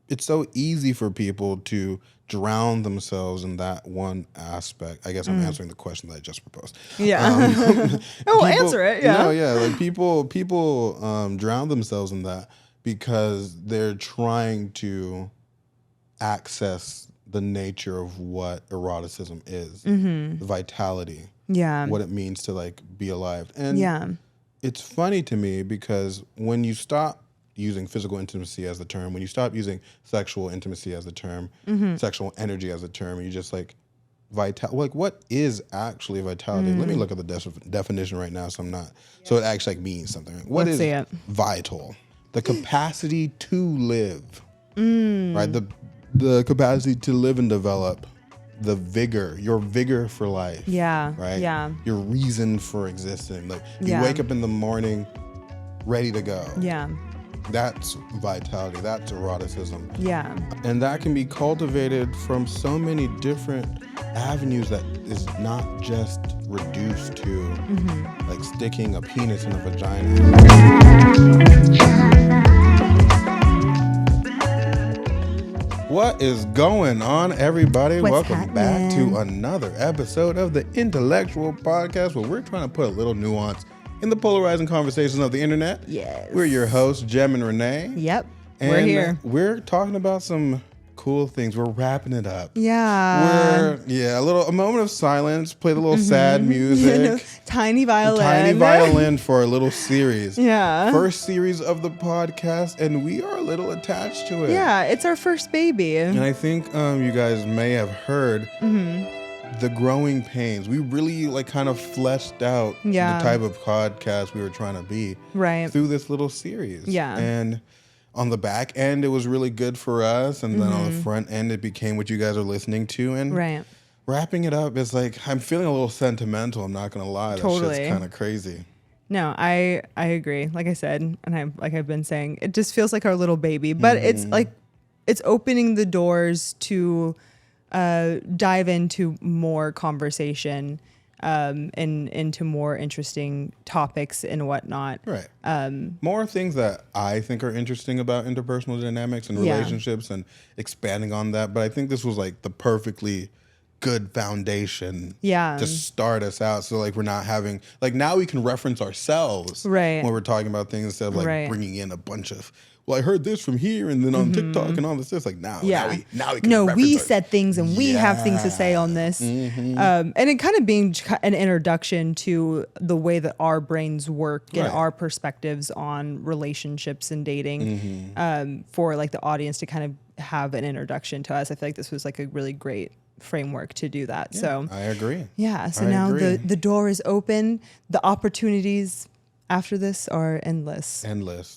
it's so easy for people to drown themselves in that one aspect. I guess I'm answering the question that I just proposed. Yeah. Answer it. Yeah. No, yeah, like people drown themselves in that because they're trying to access the nature of what eroticism is, the vitality, what it means to like be alive. And it's funny to me because when you stop using physical intimacy as the term, when you stop using sexual intimacy as the term, sexual energy as the term, you just like like what is actually vitality? Let me look at the definition right now, so so it actually like means something. What Let's is vital? The capacity to live, right? The capacity to live and develop, the vigor, your vigor for life. Yeah. Right? Yeah. Your reason for existing. Like you wake up in the morning ready to go. Yeah. That's vitality. That's eroticism. Yeah. And that can be cultivated from so many different avenues that is not just reduced to like sticking a penis in a vagina. What is going on, everybody? Welcome back to another episode of the Intellectual Podcast, where we're trying to put a little nuance in the polarizing conversations of the internet. Yes. We're your hosts, Jem and Renee. Yep. And we're here. We're talking about some cool things. We're wrapping it up. Yeah. A moment of silence, play the little sad music. Tiny violin. Tiny violin for a little series. Yeah. First series of the podcast, and we are a little attached to it. Yeah, it's our first baby. And I think you guys may have heard the growing pains. We really like kind of fleshed out the type of podcast we were trying to be through this little series. Yeah. And on the back end, it was really good for us. And then on the front end, it became what you guys are listening to. And wrapping it up is like, I'm feeling a little sentimental. I'm not going to lie. Totally. That shit's kind of crazy. No, I agree. Like I said, and I've been saying, it just feels like our little baby. But it's like, it's opening the doors to dive into more conversation and into more interesting topics and whatnot. Right. More things that I think are interesting about interpersonal dynamics and relationships and expanding on that. But I think this was like the perfectly good foundation to start us out. So like we're not having, like now we can reference ourselves when we're talking about things instead of like bringing in a bunch of, well, I heard this from here and then on TikTok and all this. Like now we can we said things and we have things to say on this. And it kind of being an introduction to the way that our brains work and our perspectives on relationships and dating for like the audience to kind of have an introduction to us. I feel like this was like a really great framework to do that. So I agree. Yeah. So now the door is open. The opportunities after this are endless.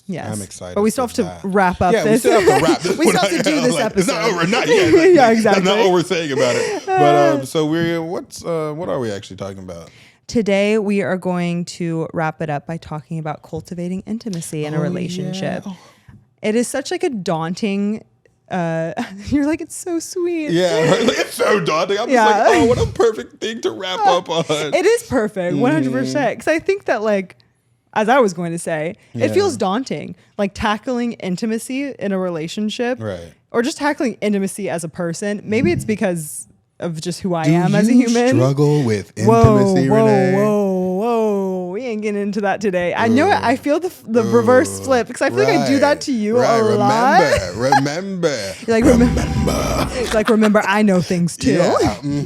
Yes. I'm excited. But we still have to wrap up this. We still have to wrap this. We still have to do this episode. It's not over. Not yet. Yeah, exactly. That's not what we're saying about it. But so what are we actually talking about? Today we are going to wrap it up by talking about cultivating intimacy in a relationship. Yeah. It is such like a daunting you're like, it's so sweet. Yeah, it's so daunting. I'm just like, oh, what a perfect thing to wrap up on. It is perfect, 100%. Because I think that like, as I was going to say, it feels daunting. Like tackling intimacy in a relationship. Right. Or just tackling intimacy as a person. Maybe it's because of just who I am as a human. Do you struggle with intimacy, Renee? Whoa. We ain't getting into that today. I know it. I feel the reverse flip because I feel like I do that to you a lot. Remember. You're like, remember, I know things too.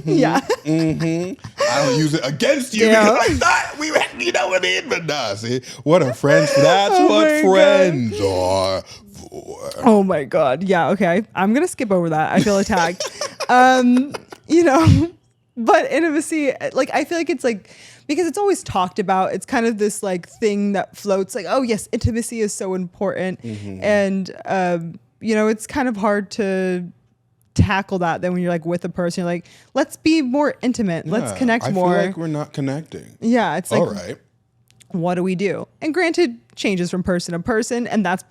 Yeah. I don't use it against you because I thought we had, you know what I mean? But nah, see, what are friends? That's what friends are for. Oh my God. Yeah, okay. I'm going to skip over that. I feel attacked. But intimacy, like, I feel like it's like, because it's always talked about, it's kind of this like thing that floats like, oh yes, intimacy is so important. And, it's kind of hard to tackle that then when you're like with a person, you're like, let's be more intimate. Let's connect more. I feel like we're not connecting. Yeah. It's like, all right, what do we do? And granted, changes from person to person. And that's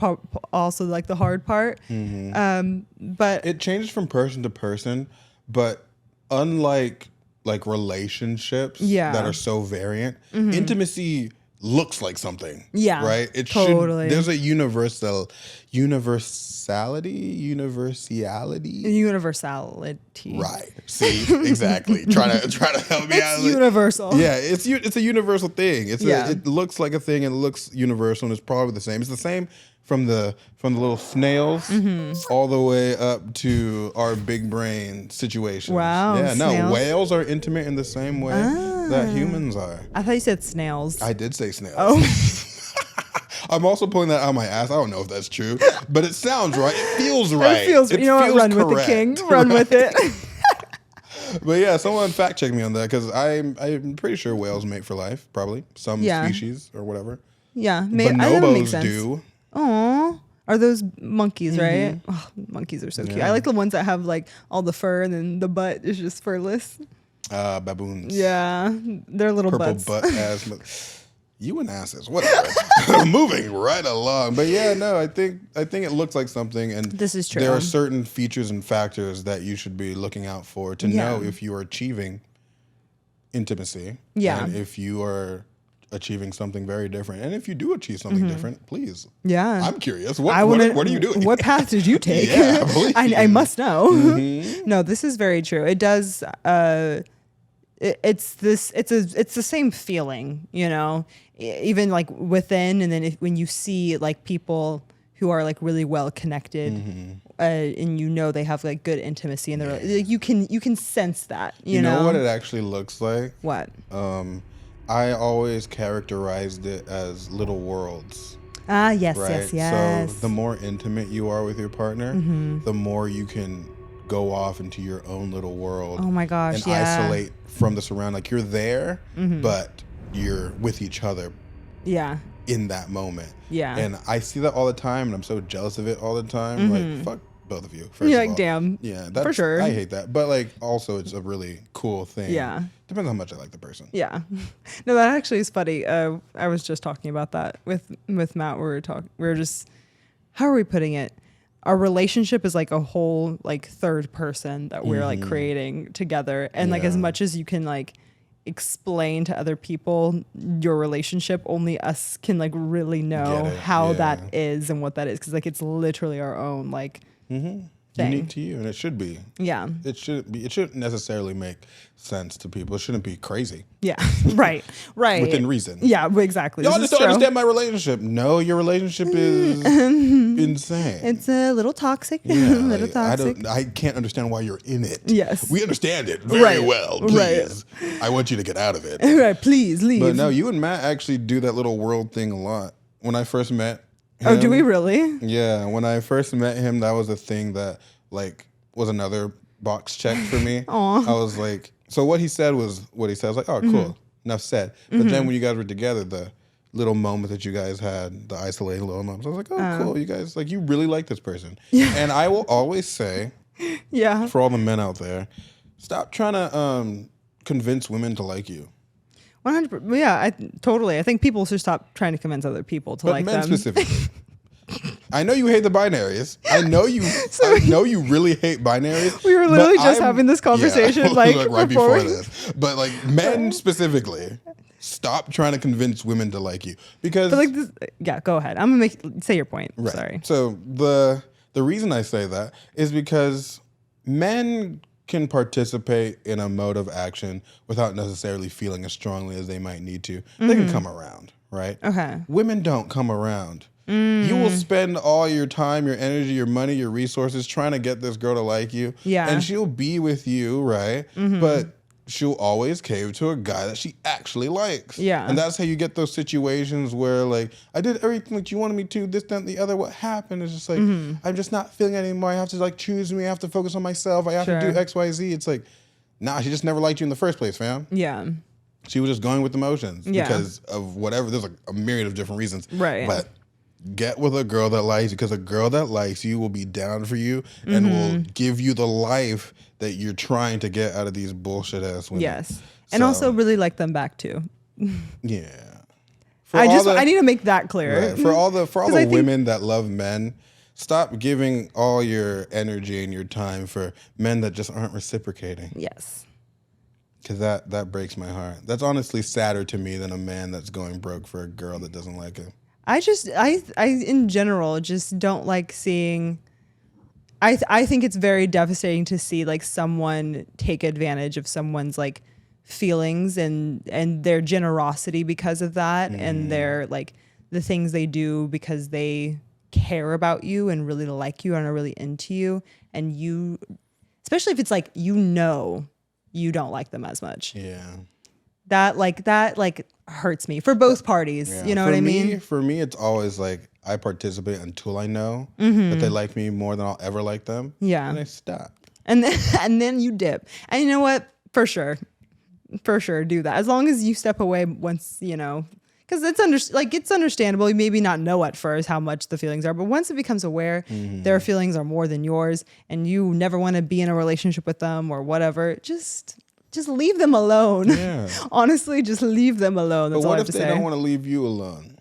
also like the hard part. But it changes from person to person, but unlike like relationships that are so variant, intimacy looks like something. Yeah. Right? It totally. There's a universality. Right. See, exactly. Try to help me out. It's universal. Yeah, it's a universal thing. It looks like a thing and it looks universal and it's probably the same. It's the same from the little snails all the way up to our big brain situations. Wow. Yeah, no, snails. whales are intimate in the same way that humans are. I thought you said snails. I did say snails. Oh. I'm also pulling that out of my ass. I don't know if that's true, but it sounds right. It feels right. It feels, you know what? Run correct. with the king. Run with it. But yeah, someone fact check me on that because I'm pretty sure whales mate for life, probably some species or whatever. Yeah, that makes sense. Do. Aw. Are those monkeys, right? Oh, monkeys are so cute. I like the ones that have like all the fur and then the butt is just furless. Baboons. Yeah, they're little Purple butts. butt ass. You and asses. Whatever. Moving right along. But yeah, no, I think it looks like something, and This is true. There are certain features and factors that you should be looking out for to know if you are achieving intimacy. Yeah. And if you are achieving something very different. And if you do achieve something different, please. Yeah. I'm curious. What are you doing? What path did you take? Yeah, please. I must know. No, this is very true. It does. It's the same feeling, you know, even like within, and then when you see like people who are like really well connected, and you know they have like good intimacy, and they're like, you can sense that. You know what it actually looks like? What? I always characterized it as little worlds. Yes, right? yes. So the more intimate you are with your partner, the more you can go off into your own little world. Oh my gosh, and isolate from the surround. Like you're there, but you're with each other. Yeah. In that moment. Yeah. And I see that all the time, and I'm so jealous of it all the time. Like, fuck both of you. First You're of like, all. damn. Yeah, for sure. I hate that. But like, also, it's a really cool thing. Yeah. Depends on how much I like the person. Yeah. No, that actually is funny. I was just talking about that with Matt. We were just, how are we putting it? Our relationship is like a whole like third person that we're like creating together. And like as much as you can like explain to other people your relationship, only us can like really know how that is and what that is. Cause like it's literally our own like thing. Unique to you, and it should be. Yeah. It shouldn't necessarily make sense to people. It shouldn't be crazy. Yeah. Right. Within reason. Yeah, exactly. Y'all just don't understand my relationship. No, your relationship is insane. It's a little toxic. Yeah, toxic. I can't understand why you're in it. Yes. We understand it very well. Please. Right. I want you to get out of it. Right. Please leave. But no, you and Matt actually do that little world thing a lot. When I first met him, oh, do we really? Yeah. When I first met him, that was a thing that like was another box check for me. Aww. I was like, so what he said was what he said. I was like, oh, cool. Enough said. But then when you guys were together, the little moment that you guys had, the isolating little moments, I was like, oh, cool. You guys, like, you really like this person. Yeah. And I will always say, for all the men out there, stop trying to convince women to like you. 100%. Yeah, totally. I think people should stop trying to convince other people to like them. But men specifically. I know you hate the binaries. I know you really hate binaries. We were literally just having this conversation like right before this. But like men specifically, stop trying to convince women to like you because. But like this, yeah, go ahead. I'm gonna say your point. Right. Sorry. So the reason I say that is because men can participate in a mode of action without necessarily feeling as strongly as they might need to. They can come around, right? Okay. Women don't come around. You will spend all your time, your energy, your money, your resources trying to get this girl to like you. Yeah. And she'll be with you, right? But she'll always cave to a guy that she actually likes. Yeah. And that's how you get those situations where like, I did everything that you wanted me to, this, that, and the other. What happened? It's just like, I'm just not feeling it anymore. I have to like choose me. I have to focus on myself. I have to do X, Y, Z. It's like, nah, she just never liked you in the first place, fam. Yeah. She was just going with emotions because of whatever. There's like a myriad of different reasons. Right. But get with a girl that likes you because a girl that likes you will be down for you and will give you the life that you're trying to get out of these bullshit ass women. Yes. And also really like them back too. Yeah. I need to make that clear. Right. For all the women that love men, stop giving all your energy and your time for men that just aren't reciprocating. Yes. Because that breaks my heart. That's honestly sadder to me than a man that's going broke for a girl that doesn't like him. I in general just don't like seeing. I think it's very devastating to see like someone take advantage of someone's like feelings and their generosity because of that, and their like the things they do because they care about you and really like you and are really into you, and you, especially if it's like you don't like them as much. Yeah. That hurts me for both parties. Yeah. You know what I mean? For me, it's always like I participate until I know that they like me more than I'll ever like them. Yeah. And I stop. And then you dip. And you know what? For sure do that. As long as you step away once, you know, because it's understandable. You maybe not know at first how much the feelings are, but once it becomes aware their feelings are more than yours and you never want to be in a relationship with them or whatever, just leave them alone. Yeah. Honestly, just leave them alone. That's but what all I if have to they say. don't want to leave you alone?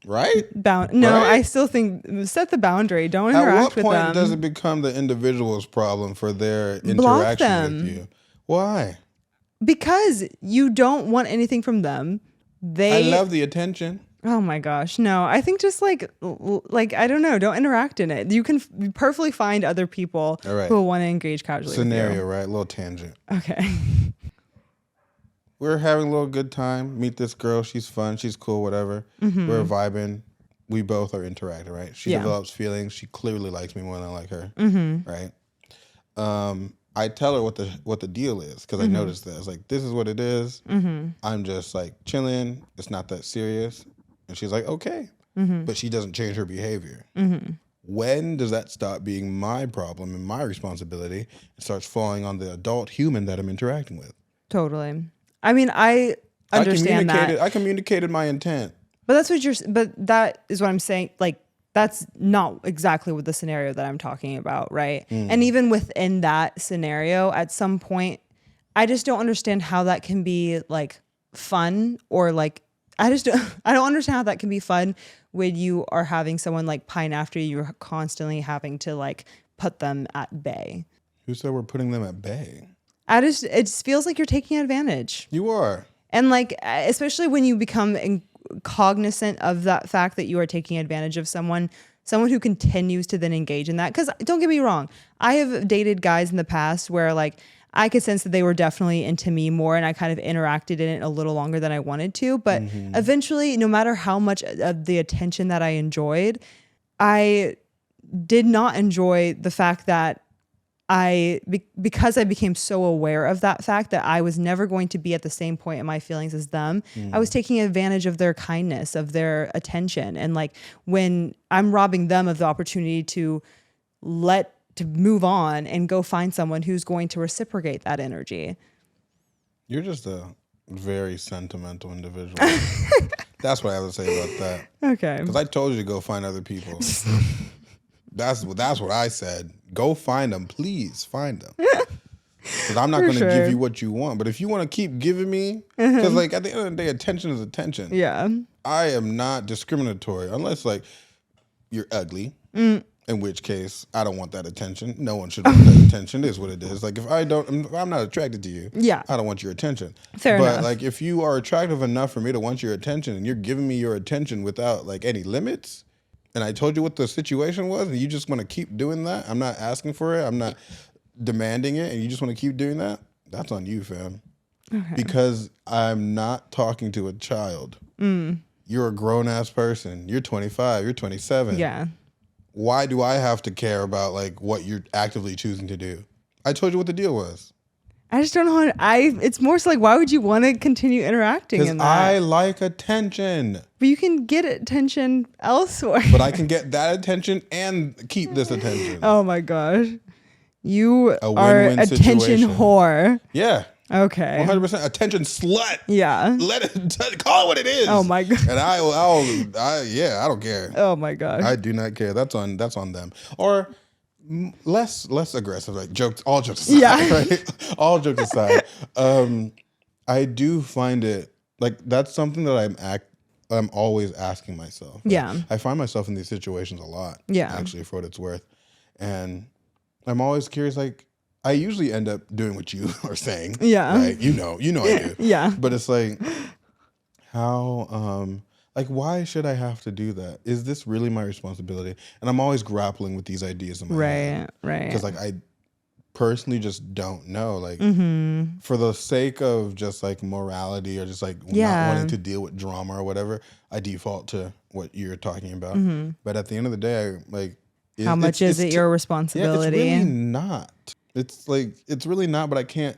Right? No, right? I still think set the boundary. Don't interact with them. At what point does it become the individual's problem for their Block interaction them. with you? Why? Because you don't want anything from them. I love the attention. Oh my gosh. No, I think just like I don't know, don't interact in it. You can perfectly find other people who will want to engage casually Scenario, with you. right? A little tangent. Okay. We're having a little good time. Meet this girl. She's fun. She's cool, whatever. We're vibing. We both are interacting, right? She develops feelings. She clearly likes me more than I like her, right? I tell her what the deal is because I noticed that. It's like, this is what it is. I'm just like chilling. It's not that serious. And she's like, okay. But she doesn't change her behavior. When does that stop being my problem and my responsibility? It starts falling on the adult human that I'm interacting with. Totally. I mean, I understand that. I communicated my intent. But that is what I'm saying. Like, that's not exactly what the scenario that I'm talking about, right? And even within that scenario, at some point, I just don't understand how that can be like fun or like, I don't understand how that can be fun when you are having someone like pine after you. You're constantly having to like put them at bay. Who said we're putting them at bay? It just feels like you're taking advantage. You are. And like, especially when you become cognizant of that fact that you are taking advantage of someone who continues to then engage in that. Because don't get me wrong, I have dated guys in the past where like I could sense that they were definitely into me more and I kind of interacted in it a little longer than I wanted to. But eventually, no matter how much of the attention that I enjoyed, I did not enjoy the fact that because I became so aware of that fact that I was never going to be at the same point in my feelings as them. I was taking advantage of their kindness, of their attention. And like when I'm robbing them of the opportunity to move on and go find someone who's going to reciprocate that energy. You're just a very sentimental individual. That's what I have to say about that. Okay. Because I told you to go find other people. That's what I said. Go find them. Please find them. Because I'm not going to give you what you want. But if you want to keep giving me, because like at the end of the day, attention is attention. Yeah. I am not discriminatory unless like you're ugly. In which case, I don't want that attention. No one should want that attention. It is what it is. Like if I'm not attracted to you. Yeah. I don't want your attention. Fair enough. But like if you are attractive enough for me to want your attention and you're giving me your attention without like any limits, and I told you what the situation was, and you just want to keep doing that. I'm not asking for it. I'm not demanding it, and you just want to keep doing that. That's on you, fam. Okay. Because I'm not talking to a child. You're a grown-ass person. You're 25. You're 27. Yeah. Why do I have to care about like what you're actively choosing to do? I told you what the deal was. I just don't know it's more so like, why would you want to continue interacting in that? Because I like attention. But you can get attention elsewhere. But I can get that attention and keep this attention. Oh my gosh. You are attention whore. Yeah. Okay. 100% attention slut. Yeah. Call it what it is. Oh my god. And I don't care. Oh my god. I do not care. That's on them. Or less aggressive. Like all jokes aside. Yeah. Right? All jokes aside. I do find it like that's something that I'm always asking myself. Right? Yeah. I find myself in these situations a lot. Yeah. Actually, for what it's worth, and I'm always curious. Like, I usually end up doing what you are saying. Yeah. Right? You know I do. Yeah. But it's like, how, like, why should I have to do that? Is this really my responsibility? And I'm always grappling with these ideas in my head. Right. Because, like, I personally just don't know. Like, Mm-hmm. for the sake of just, like, morality or just, like, not wanting to deal with drama or whatever, I default to what you're talking about. Mm-hmm. But at the end of the day, like, How much is it your Yeah, responsibility? it's really not. It's like, it's really not, but I can't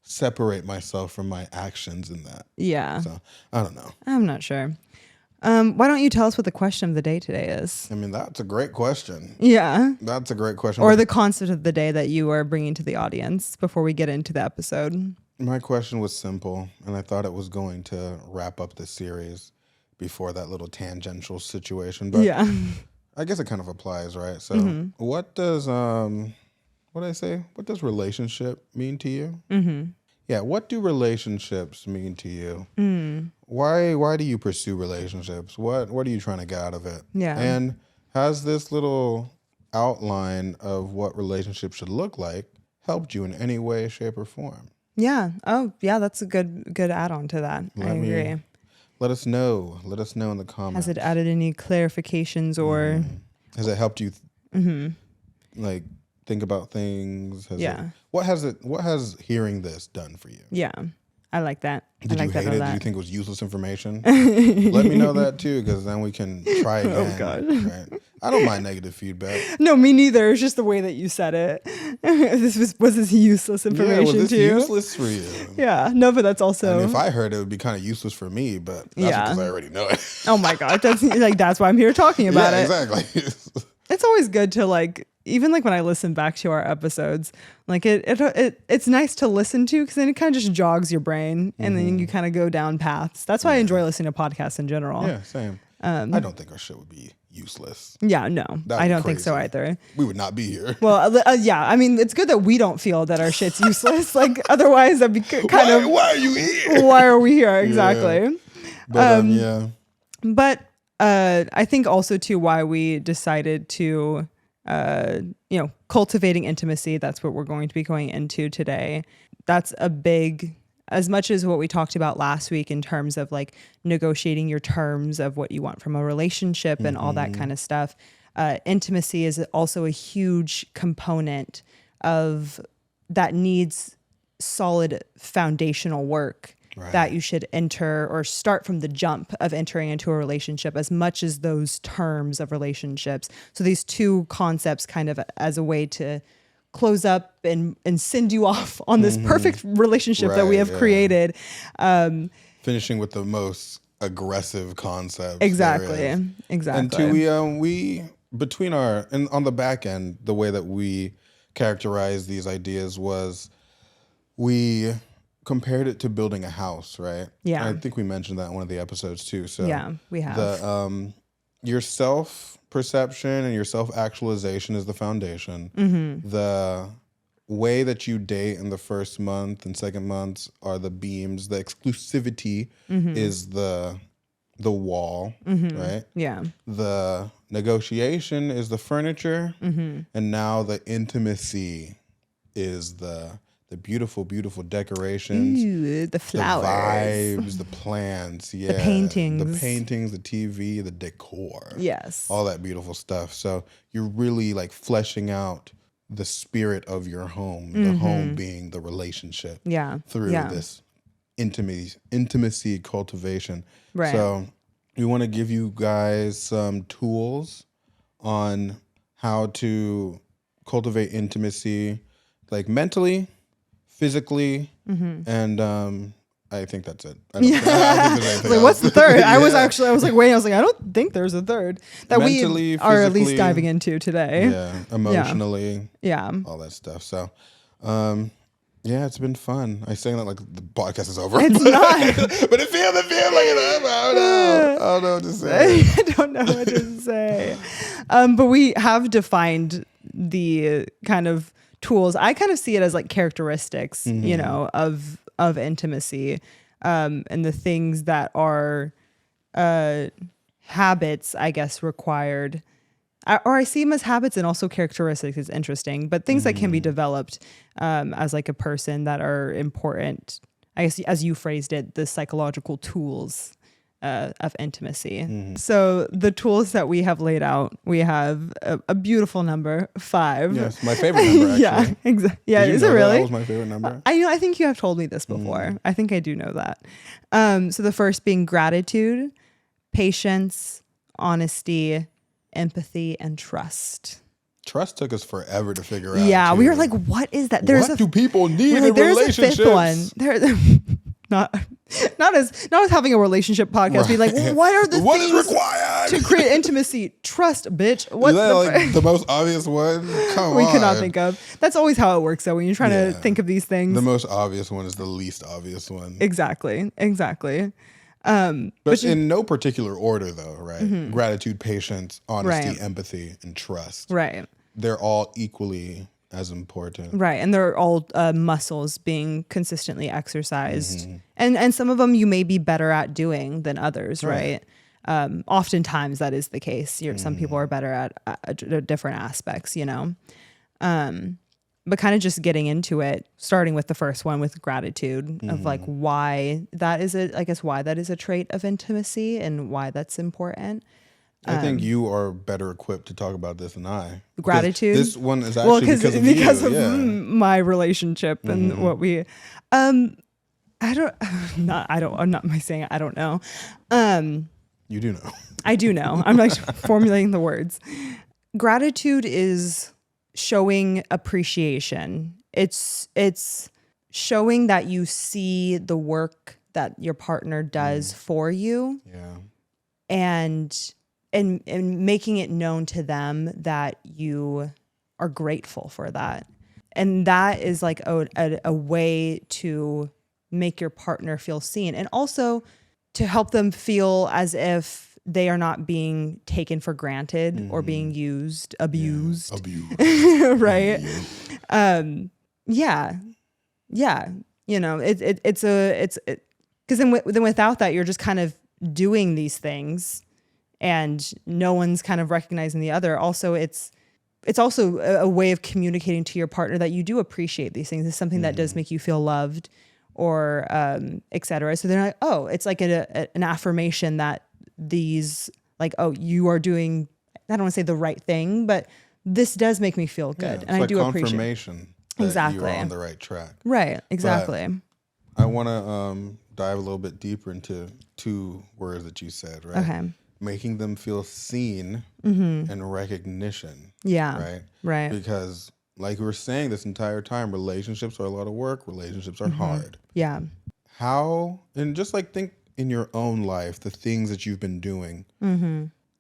separate myself from my actions in that. Yeah. So, I don't know. I'm not sure. Why don't you tell us what the question of the day today is? I mean, that's a great question. Yeah. That's a great question. Or the concept of the day that you are bringing to the audience before we get into the episode. My question was simple, and I thought it was going to wrap up the series before that little tangential situation. But Yeah. I guess it kind of applies, right? So, what does what did I say? What does relationship mean to you? Mm-hmm. Yeah, what do relationships mean to you? Why do you pursue relationships? What are you trying to get out of it? Yeah. And has this little outline of what relationships should look like helped you in any way, shape, or form? Yeah. Oh, yeah. That's a good add-on to that. I agree. Let us know. Let us know in the comments. Has it added any clarifications or? Has it helped you like think about things? What has hearing this done for you? Yeah. I like that. Did I you like that hate a it? lot. Did you think it was useless information? Let me know that too, because then we can try again. Oh, God. Right? I don't mind negative feedback. No, me neither. It's just the way that you said it. Was this useless information was this to you? useless for you? Yeah. No, but that's also. And if I heard it, would be kind of useless for me, but that's because I already know it. Oh my God. That's why I'm here talking about it. Exactly. It's always good to like, even like when I listen back to our episodes, like it's nice to listen to because then it kind of just jogs your brain and then you kind of go down paths. That's why I enjoy listening to podcasts in general. Yeah, same. I don't think our show would be useless. Yeah, no, I don't think so either. We would not be here. Well, yeah, I mean, it's good that we don't feel that our shit's useless. Like otherwise that'd be kind of. Why are you here? Why are we here? Exactly. Yeah. But, But I think also too why we decided to cultivating intimacy, that's what we're going to be going into today. That's a big, as much as what we talked about last week in terms of like negotiating your terms of what you want from a relationship and all that kind of stuff. Intimacy is also a huge component of that needs solid foundational work. Right. That you should enter or start from the jump of entering into a relationship as much as those terms of relationships. So these two concepts kind of as a way to close up and send you off on this perfect relationship that we have created. Finishing with the most aggressive concepts. Exactly. And two, we between and on the back end, the way that we characterized these ideas was we compared it to building a house, right? Yeah. And I think we mentioned that in one of the episodes too. So yeah, we have. Your self-perception and your self-actualization is the foundation. The way that you date in the first month and second months are the beams. The exclusivity is the wall, right? Yeah. The negotiation is the furniture. And now the intimacy is the beautiful, beautiful decorations. Ooh, the flowers. The vibes, the plants, the paintings, the TV, the decor. Yes. All that beautiful stuff. So you're really like fleshing out the spirit of your home, the home being the relationship. Yeah. Through this intimacy cultivation. Right. So we want to give you guys some tools on how to cultivate intimacy, like mentally, physically, and I think that's it. I don't think there's anything like, else. what's the third? I was waiting. I was like, I don't think there's a third that mentally, we are at least diving into today. Yeah, emotionally. Yeah. All that stuff. So, yeah, it's been fun. I say that like the podcast is over. It's not. But it feels like it. I don't know what to say. I don't know what to say. But we have defined the kind of tools. I kind of see it as like characteristics, of intimacy, and the things that are habits, I guess, required or I see them as habits and also characteristics is interesting, but things that can be developed as like a person that are important, I guess, as you phrased it, the psychological tools of intimacy. So the tools that we have laid out, we have a beautiful number, 5. Yes, my favorite number, actually. Yeah, exactly. Yeah, Did you is know it really? That was my favorite number. I think you have told me this before. I think I do know that. So the first being gratitude, patience, honesty, empathy, and trust. Trust took us forever to figure out. Yeah, too. we were like, what is that? What do people need in there's relationships? a 5th one. Not as having a relationship podcast. Be like, what are the what things is required to create intimacy? Trust, bitch. What like the most obvious one? Come on. We cannot think of. That's always how it works though. When you're trying to think of these things, the most obvious one is the least obvious one. Exactly. But in no particular order though, right? Gratitude, patience, honesty, empathy, and trust. Right. They're all equally as important. Right. And they're all muscles being consistently exercised. And some of them you may be better at doing than others, right? Oftentimes that is the case. Some people are better at different aspects, you know? But kind of just getting into it, starting with the first one with gratitude of like why that is why that is a trait of intimacy and why that's important. I think you are better equipped to talk about this than I. Gratitude. This one is actually because of my relationship and what we. I'm not saying I don't know. You do know. I do know. I'm like formulating the words. Gratitude is showing appreciation. It's showing that you see the work that your partner does for you. Yeah. And making it known to them that you are grateful for that. And that is like a way to make your partner feel seen and also to help them feel as if they are not being taken for granted or being abused. Right. Yeah. You know, it's because then without that, you're just kind of doing these things and no one's kind of recognizing the other. Also, it's also a way of communicating to your partner that you do appreciate these things. It's something that does make you feel loved or et cetera. So they're like, oh, it's like an affirmation that these like, oh, you are doing, I don't want to say the right thing, but this does make me feel good. And I do appreciate confirmation that you're on the right track. Right, exactly. But I want to dive a little bit deeper into 2 words that you said, right? Okay. Making them feel seen and recognition. Yeah. Right. Because like we were saying this entire time, relationships are a lot of work. Relationships are hard. Yeah. How, and just like think in your own life, the things that you've been doing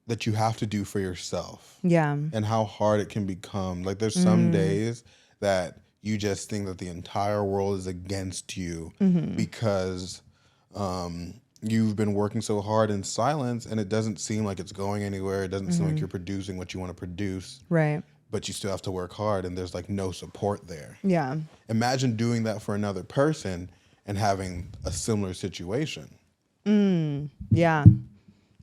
that you have to do for yourself. Yeah. And how hard it can become. Like there's some days that you just think that the entire world is against you because you've been working so hard in silence and it doesn't seem like it's going anywhere. It doesn't seem like you're producing what you want to produce. Right. But you still have to work hard and there's like no support there. Yeah. Imagine doing that for another person and having a similar situation. Yeah.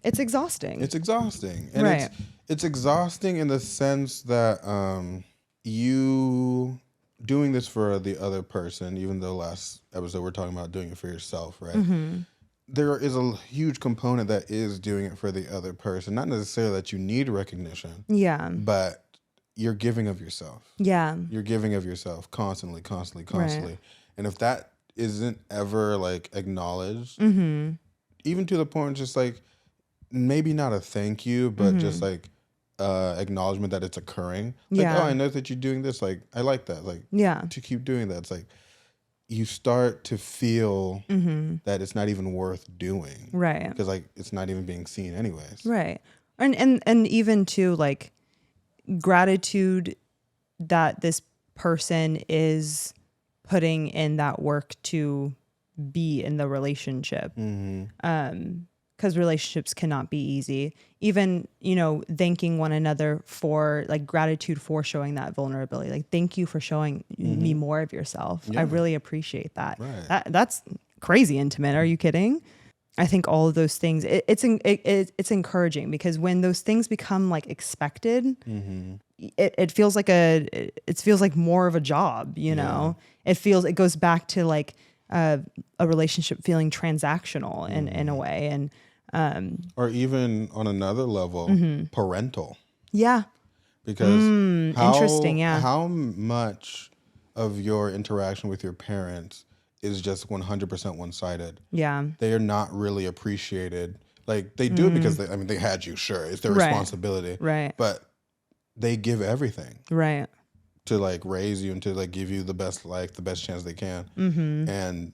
It's exhausting. It's exhausting. And right. it's exhausting in the sense that you doing this for the other person, even though last episode we're talking about doing it for yourself, right? There is a huge component that is doing it for the other person. Not necessarily that you need recognition. Yeah. But you're giving of yourself. Yeah. You're giving of yourself constantly. Right. And if that isn't ever like acknowledged, even to the point just like maybe not a thank you, but just like acknowledgement that it's occurring. Like, oh, I know that you're doing this. Like, I like that. Like, to keep doing that. It's like you start to feel that it's not even worth doing. Right. Because like it's not even being seen anyways. Right. And even to like gratitude that this person is putting in that work to be in the relationship. Because relationships cannot be easy. Even, you know, thanking one another for like gratitude for showing that vulnerability. Like, thank you for showing me more of yourself. I really appreciate that. Right. That's crazy intimate. Are you kidding? I think all of those things, it's encouraging, because when those things become like expected, it feels like it feels like more of a job, you know. It goes back to like a relationship feeling transactional in a way, and or even on another level, parental. Yeah. Because Interesting. Yeah. how much of your interaction with your parents is just 100% one-sided? Yeah. They are not really appreciated. Like, they do it because they had you, sure, it's their responsibility, Right. but they give everything Right. to like raise you and to like give you the best life, the best chance they can. And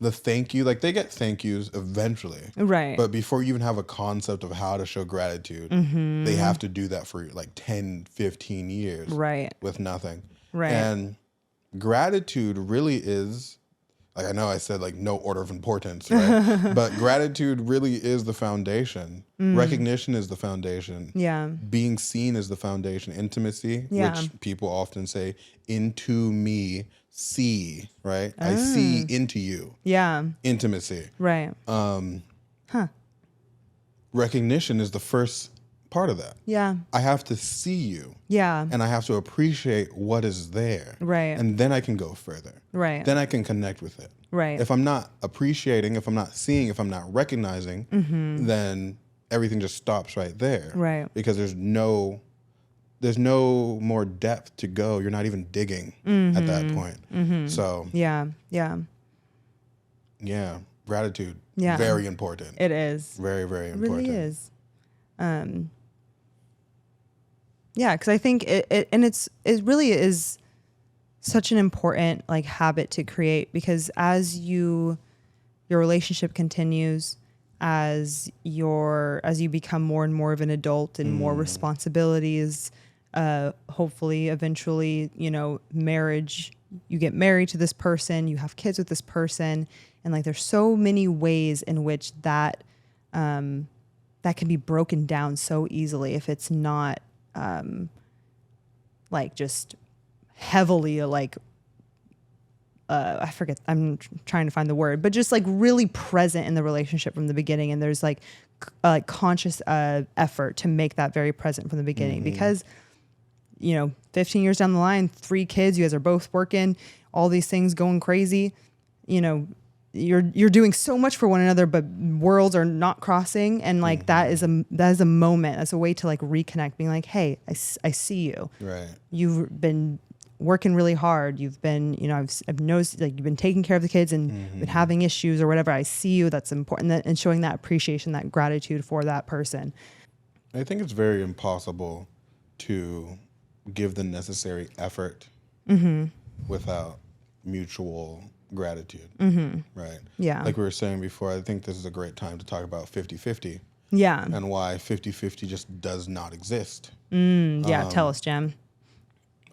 the thank you, like they get thank yous eventually, Right. but before you even have a concept of how to show gratitude, they have to do that for like 10, 15 years Right. with nothing. Right. And gratitude really is, like, I know I said like no order of importance, right? But gratitude really is the foundation. Recognition is the foundation. Yeah. Being seen is the foundation. Intimacy, Yeah. which people often say, into me, see, right? I see into you. Yeah. Intimacy. Right. Recognition is the first part of that. Yeah. I have to see you. Yeah. And I have to appreciate what is there. Right. And then I can go further. Right. Then I can connect with it. Right. If I'm not appreciating, if I'm not seeing, if I'm not recognizing, then everything just stops right there. Right. Because there's no more depth to go. You're not even digging at that point. So Yeah. Yeah. yeah, gratitude. Yeah. Very important. It is. Very, very It important. really is. Yeah, because I think it really is such an important like habit to create, because as your relationship continues, as you become more and more of an adult and more responsibilities, hopefully eventually, you know, marriage, you get married to this person, you have kids with this person, and like there's so many ways in which that that can be broken down so easily if it's not like just heavily like I forget, I'm trying to find the word, but just like really present in the relationship from the beginning, and there's like conscious effort to make that very present from the beginning, because you know 15 years down the line, 3 kids, you guys are both working, all these things going crazy, you know, you're doing so much for one another, but worlds are not crossing, and like that is a moment, that's a way to like reconnect, being like, hey, I see you, Right. you've been working really hard, you've been, you know, I've noticed like you've been taking care of the kids and been having issues or whatever, I see you, that's important, and showing that appreciation, that gratitude for that person. I think it's very impossible to give the necessary effort without mutual gratitude, right? Yeah. Like we were saying before, I think this is a great time to talk about 50-50 Yeah. and why 50-50 just does not exist. Yeah. Tell us, Jem.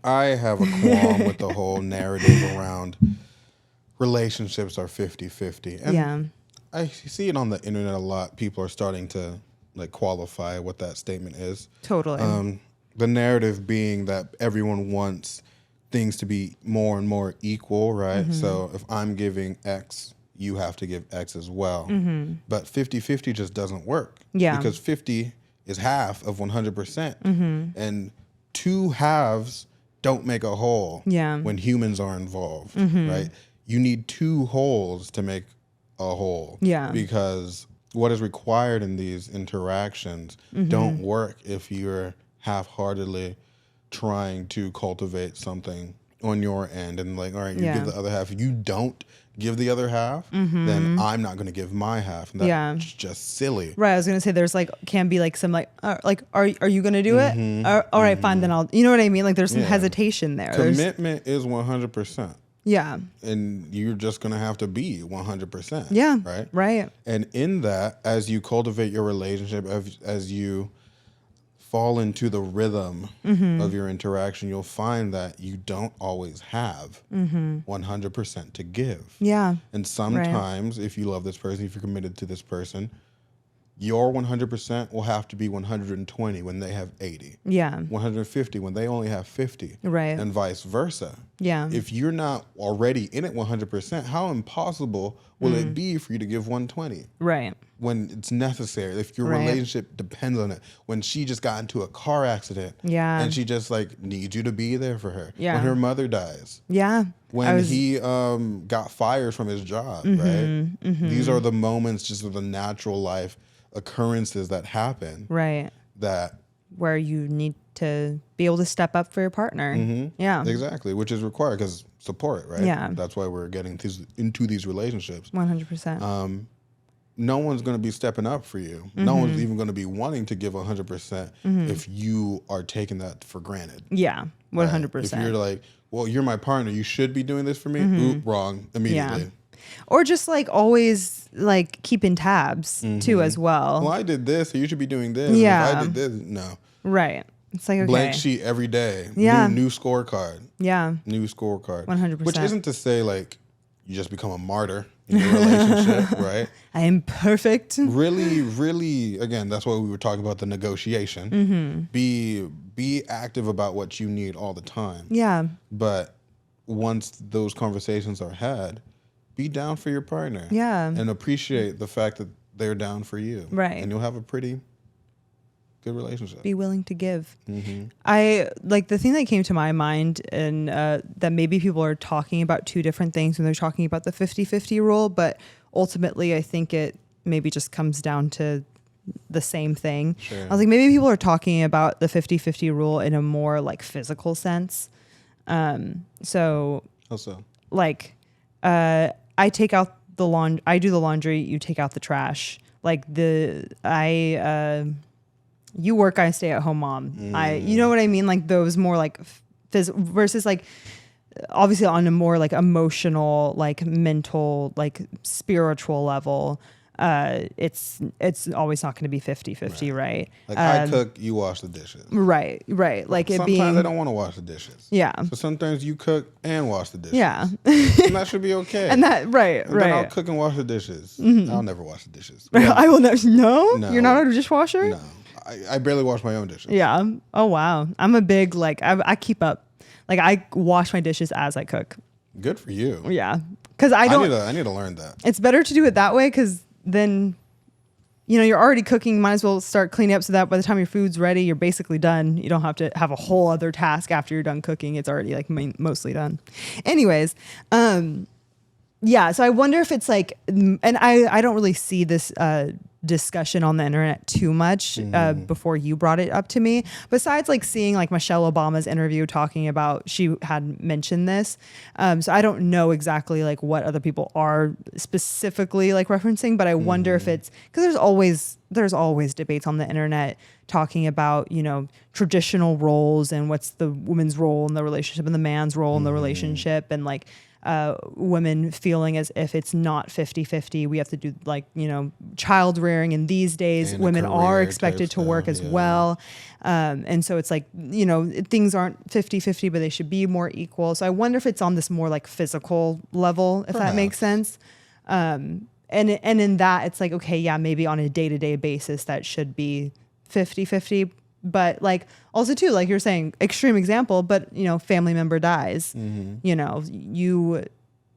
I have a qualm with the whole narrative around relationships are 50-50. And Yeah. I see it on the internet a lot. People are starting to like qualify what that statement is. Totally. The narrative being that everyone wants things to be more and more equal, right? So if I'm giving X, you have to give X as well. But 50-50 just doesn't work. Yeah. Because 50 is half of 100%. And 2 halves don't make a whole Yeah. when humans are involved, right? You need 2 wholes to make a whole. Yeah. Because what is required in these interactions don't work if you're half-heartedly trying to cultivate something on your end, and like, all right, you give the other half. If you don't give the other half, then I'm not going to give my half, and that's just silly. Right. I was gonna say there's like can be like some like are you gonna do it? All right, fine, then I'll. You know what I mean? Like there's some hesitation there. Commitment is 100%. Yeah. And you're just going to have to be 100%. Yeah. Right. Right. And in that, as you cultivate your relationship, as you fall into the rhythm of your interaction, you'll find that you don't always have 100% to give. Yeah. And sometimes if you love this person, if you're committed to this person, your 100% will have to be 120 when they have 80. Yeah. 150 when they only have 50. Right. And vice versa. Yeah. If you're not already in it 100%, how impossible will it be for you to give 120? Right. When it's necessary, if your relationship depends on it. When she just got into a car accident, and she just like needs you to be there for her. Yeah. When her mother dies, when he got fired from his job, right? These are the moments, just of the natural life occurrences that happen, right? That where you need to be able to step up for your partner. Yeah, exactly, which is required because support, right? Yeah, that's why we're getting into these relationships. 100%. No one's going to be stepping up for you. No one's even going to be wanting to give 100% if you are taking that for granted. Yeah, 100%. Right? If you're like, well, you're my partner, you should be doing this for me. Oop, wrong, immediately. Yeah. Or just like always like keeping tabs too as well. Well, I did this, so you should be doing this. Yeah. If I did this, no. Right. It's like, okay. Blank sheet every day. Yeah. New scorecard. Yeah. New scorecard. 100%. Which isn't to say like you just become a martyr in your relationship, right? I am perfect. Really, really, again, that's why we were talking about the negotiation. Be active about what you need all the time. Yeah. But once those conversations are had, be down for your partner. Yeah. And appreciate the fact that they're down for you. Right. And you'll have a pretty good relationship. Be willing to give. I like the thing that came to my mind, and that maybe people are talking about two different things when they're talking about the 50-50 rule, but ultimately I think it maybe just comes down to the same thing. Sure. I was like, maybe people are talking about the 50-50 rule in a more like physical sense. So How so? like I take out the I do the laundry, you take out the trash. Like you work, I stay at home mom. You know what I mean? Like those more like versus like obviously on a more like emotional, like mental, like spiritual level. It's always not going to be 50-50, right? Like I cook, you wash the dishes. Right. Like it sometimes being. I don't want to wash the dishes. Yeah. So sometimes you cook and wash the dishes. Yeah. And that should be okay. And that right. Then I'll cook and wash the dishes. I'll never wash the dishes. I will never. No, No. You're not a dishwasher. No, I barely wash my own dishes. Yeah. Oh wow. I'm a big like I keep up. Like I wash my dishes as I cook. Good for you. Yeah. Because I don't. I need to learn that. It's better to do it that way because then, you know, you're already cooking. Might as well start cleaning up so that by the time your food's ready, you're basically done. You don't have to have a whole other task after you're done cooking. It's already like mostly done. Anyways, yeah. So I wonder if it's like, and I don't really see this discussion on the internet too much before you brought it up to me. Besides like seeing like Michelle Obama's interview talking about, she had mentioned this. So I don't know exactly like what other people are specifically like referencing, but I wonder if it's because there's always debates on the internet talking about, you know, traditional roles and what's the woman's role in the relationship and the man's role in the relationship, and like women feeling as if it's not 50-50. We have to do like, you know, child rearing. And these days and women are expected to work as well. And so it's like, you know, things aren't 50-50, but they should be more equal. So I wonder if it's on this more like physical level, if that makes sense. And in that it's like, okay, yeah, maybe on a day-to-day basis that should be 50-50. But like also too, like you're saying, extreme example, but you know, family member dies, you know, you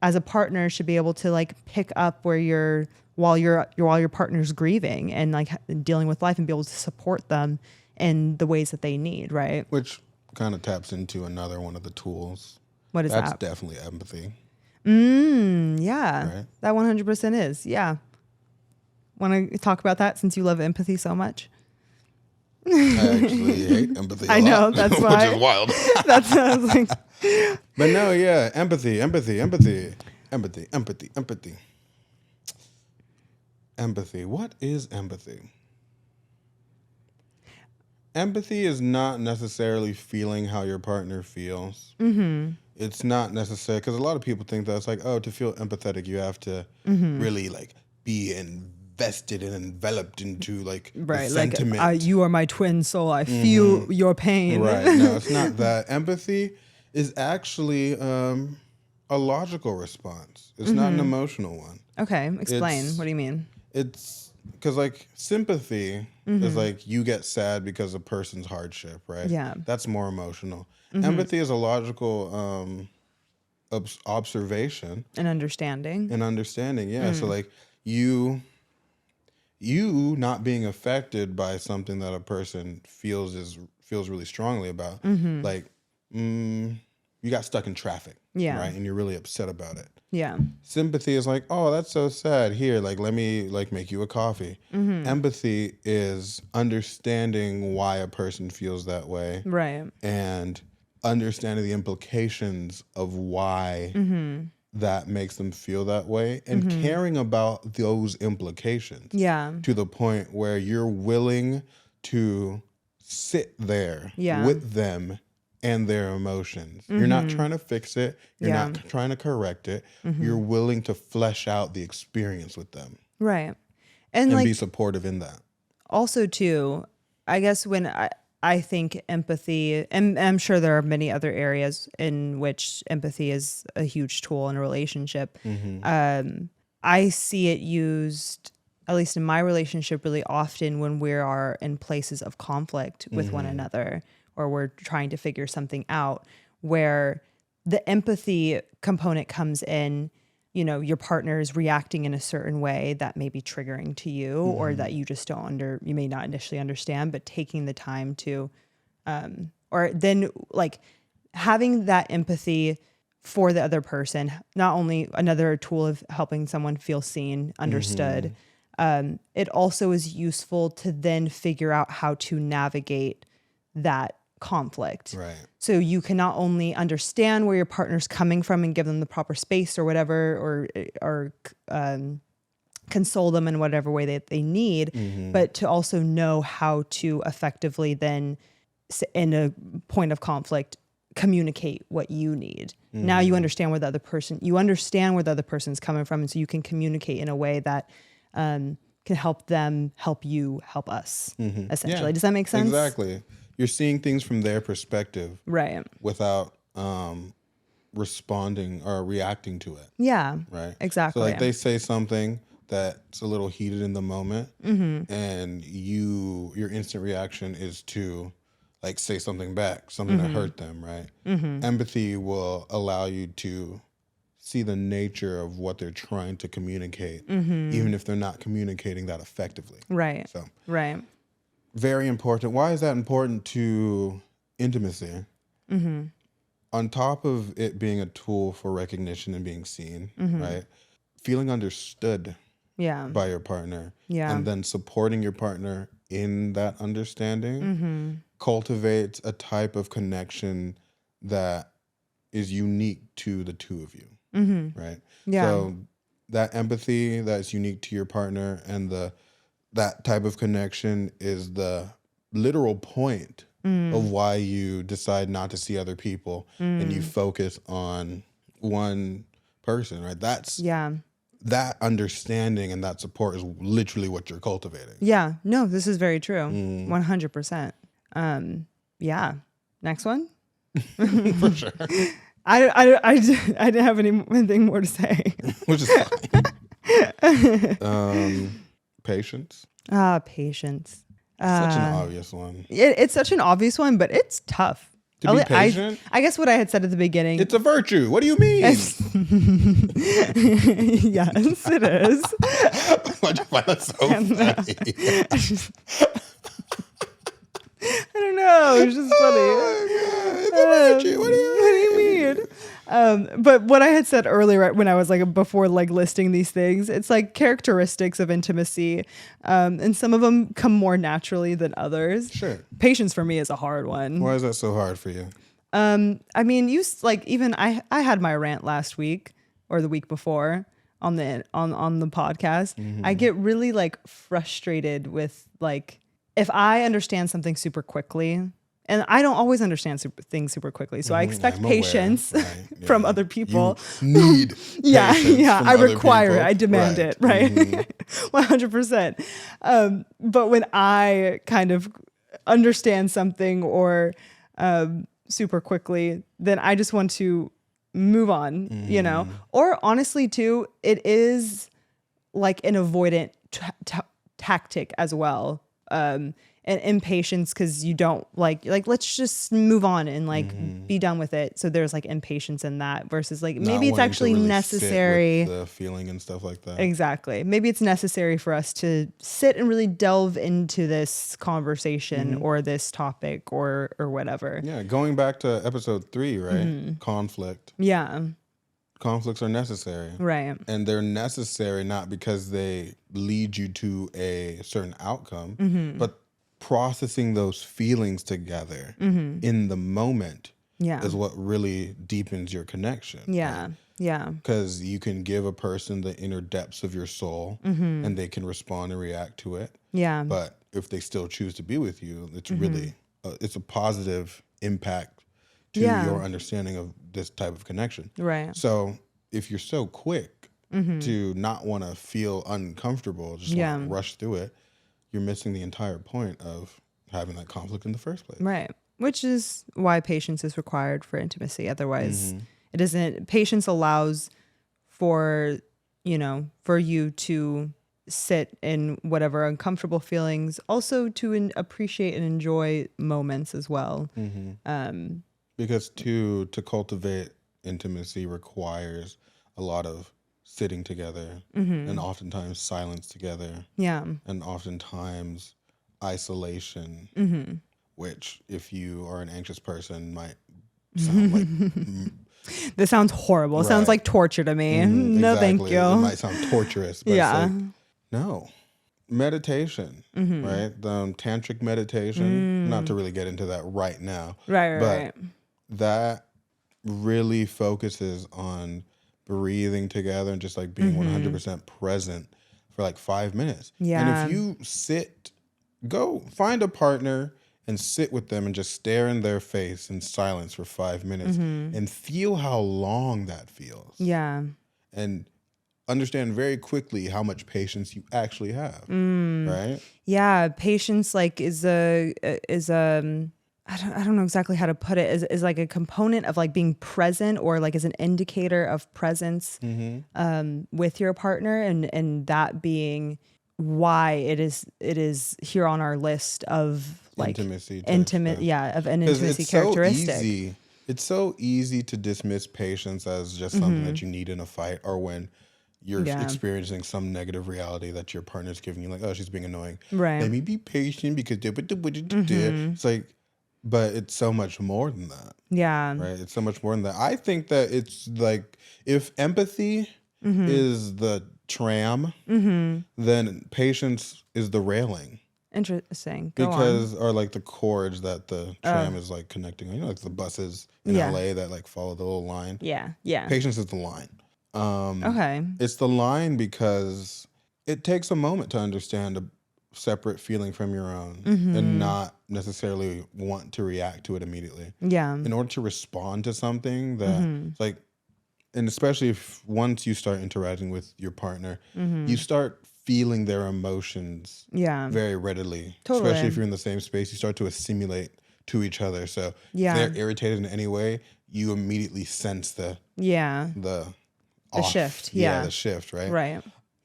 as a partner should be able to like pick up where while your partner's grieving and like dealing with life and be able to support them in the ways that they need. Right. Which kind of taps into another one of the tools. What is that? That's definitely empathy. Yeah. Right? That 100% is. Yeah. Want to talk about that since you love empathy so much? I actually hate empathy a I know, lot, that's why. which is wild. That's what I was like. But no, yeah, empathy. Empathy. What is empathy? Empathy is not necessarily feeling how your partner feels. It's not necessary, because a lot of people think that it's like, oh, to feel empathetic, you have to really like be invested and enveloped into like the sentiment. Like you are my twin soul. I feel your pain. Right. No, it's not that. Empathy is actually a logical response. It's not an emotional one. Okay. Explain. What do you mean? It's because like sympathy is like you get sad because of a person's hardship, right? Yeah. That's more emotional. Empathy is a logical observation And understanding. and understanding. Yeah. So like you not being affected by something that a person feels really strongly about, like you got stuck in traffic, Yeah. right? And you're really upset about it. Yeah. Sympathy is like, oh, that's so sad. Here, like, let me like make you a coffee. Empathy is understanding why a person feels that way, Right. and understanding the implications of why that makes them feel that way, and caring about those implications. Yeah. To the point where you're willing to sit there Yeah. with them and their emotions. You're not trying to fix it. You're Yeah. not trying to correct it. You're willing to flesh out the experience with them Right. and like be supportive in that. also too, I guess when I think empathy, and I'm sure there are many other areas in which empathy is a huge tool in a relationship. I see it used, at least in my relationship, really often when we are in places of conflict with one another, or we're trying to figure something out, where the empathy component comes in. You know, your partner is reacting in a certain way that may be triggering to you, or that you just you may not initially understand, but taking the time to, or then like having that empathy for the other person, not only another tool of helping someone feel seen, understood, it also is useful to then figure out how to navigate that conflict. Right. So you can not only understand where your partner's coming from and give them the proper space or whatever, or console them in whatever way that they need, but to also know how to effectively then, in a point of conflict, communicate what you need. Now you understand where the other person's coming from, and so you can communicate in a way that can help them help you help us, essentially. Yeah, Does that make sense? Exactly. You're seeing things from their perspective, Right. without responding or reacting to it. Yeah. Right. Exactly. So like they say something that's a little heated in the moment, and your instant reaction is to like say something back, something to hurt them, right? Empathy will allow you to see the nature of what they're trying to communicate, even if they're not communicating that effectively. Right. So Right. very important. Why is that important to intimacy? On top of it being a tool for recognition and being seen, right? Feeling understood Yeah. by your partner, Yeah. and then supporting your partner in that understanding cultivates a type of connection that is unique to the two of you, right? Yeah. So that empathy that's unique to your partner and that type of connection is the literal point of why you decide not to see other people and you focus on one person, right? That understanding and that support is literally what you're cultivating. Yeah. No, this is very true. 100%. Yeah. Next one. For sure. I didn't have anything more to say. Which is fine. Patience. Patience. Such an obvious one. It's such an obvious one, but it's tough. To be patient? I guess what I had said at the beginning. It's a virtue. What do you mean? Yes, it is. Why'd you find that so funny? I don't know. It's just funny. Oh my God. It's a virtue. What do you mean? But what I had said earlier, right, when I was like before like listing these things, it's like characteristics of intimacy, and some of them come more naturally than others. Sure. Patience for me is a hard one. Why is that so hard for you? I mean, even I had my rant last week or the week before on the podcast. I get really like frustrated with like if I understand something super quickly. And I don't always understand things super quickly. So I expect patience from other people. You need yeah. I require people. it. I demand it. Right. 100%. But when I kind of understand something or super quickly, then I just want to move on, you know? Or honestly too, it is like an avoidant tactic as well. And impatience because you don't like let's just move on and like be done with it. So there's like impatience in that versus like Not maybe it's wanting to actually really necessary. sit with the feeling and stuff like that. Exactly. Maybe it's necessary for us to sit and really delve into this conversation or this topic or whatever. Yeah, going back to episode 3, right? Conflict. Yeah. Conflicts are necessary. Right. And they're necessary not because they lead you to a certain outcome, but processing those feelings together in the moment is what really deepens your connection. Yeah. Right? Yeah. Because you can give a person the inner depths of your soul and they can respond and react to it. Yeah. But if they still choose to be with you, it's really, it's a positive impact to your understanding of this type of connection. Right. So if you're so quick to not want to feel uncomfortable, just want to rush through it, you're missing the entire point of having that conflict in the first place. Right. Which is why patience is required for intimacy. Otherwise, it isn't. Patience allows for, for you to sit in whatever uncomfortable feelings, also to appreciate and enjoy moments as well. Because to cultivate intimacy requires a lot of sitting together and oftentimes silence together. Yeah. And oftentimes isolation, which if you are an anxious person might sound like... This sounds horrible. It sounds like torture to me. No, exactly. thank you. It might sound torturous, but it's like, no. Meditation, right? The tantric meditation, not to really get into that right now. But that really focuses on breathing together and just like being 100% present for like 5 minutes. Yeah. And if you go find a partner and sit with them and just stare in their face in silence for 5 minutes and feel how long that feels. Yeah. And understand very quickly how much patience you actually have, right? Yeah, patience like is a I don't know exactly how to put it, is like a component of like being present or like as an indicator of presence with your partner, and that being why it is here on our list of like intimacy of an intimacy it's characteristic. So easy. It's so easy to dismiss patience as just something that you need in a fight or when you're experiencing some negative reality that your partner's giving you, like, oh, she's being annoying. Right. Let me be patient because it's like, but it's so much more than that. Yeah. Right. It's so much more than that. I think that it's like if empathy is the tram, then patience is the railing. Interesting. Because or like the cords that the tram is like connecting. You know, like the buses in LA that like follow the little line. Yeah. Yeah. Patience is the line. Okay. It's the line because it takes a moment to understand a separate feeling from your own and not necessarily want to react to it immediately. Yeah. In order to respond to something that like, and especially if once you start interacting with your partner, you start feeling their emotions very readily. Totally. Especially if you're in the same space, you start to assimilate to each other. So if they're irritated in any way, you immediately sense the shift. The shift, right? Right.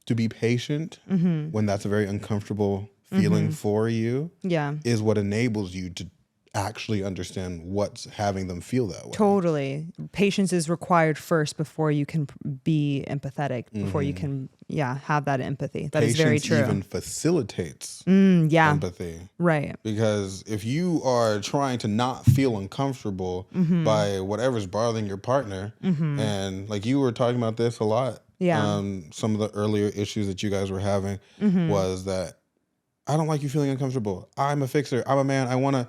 To be patient when that's a very uncomfortable feeling for you is what enables you to actually understand what's having them feel that way. Totally. Patience is required first before you can be empathetic, before you can have that empathy. That is very true. Patience even facilitates empathy. Right. Because if you are trying to not feel uncomfortable by whatever's bothering your partner, and like you were talking about this a lot, some of the earlier issues that you guys were having was that I don't like you feeling uncomfortable. I'm a fixer. I'm a man. I want to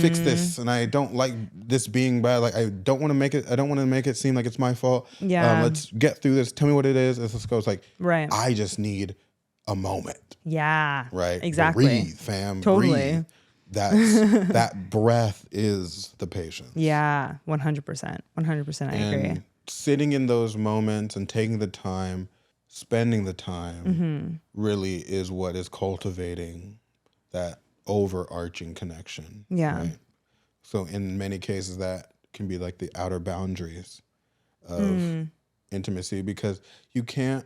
fix this, and I don't like this being bad. Like I don't want to make it seem like it's my fault. Yeah. Let's get through this. Tell me what it is. Let's go. It's like right. I just need a moment. Yeah. Right. Exactly. Breathe, fam. Totally. Breathe. That breath is the patience. Yeah. 100%. 100%. I agree. Sitting in those moments and taking the time, spending the time really is what is cultivating that overarching connection. Yeah. Right? So in many cases that can be like the outer boundaries of intimacy, because you can't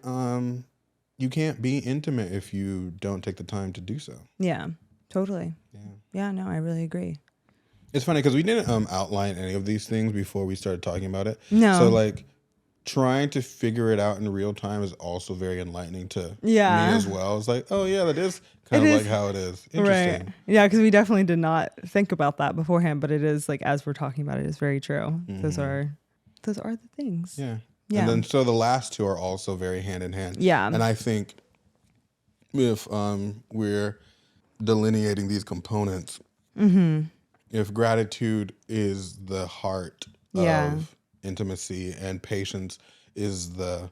you can't be intimate if you don't take the time to do so. Yeah, totally. Yeah, no, I really agree. It's funny because we didn't outline any of these things before we started talking about it. No. So like trying to figure it out in real time is also very enlightening to me Yeah. as well. It's like, oh yeah, that is kind of like how it is. Interesting. Right. Yeah, because we definitely did not think about that beforehand, but it is like as we're talking about it, is very true. Those are the things. Yeah. Yeah. And then so the last two are also very hand in hand. Yeah. And I think if we're delineating these components, if gratitude is the heart of intimacy and patience is the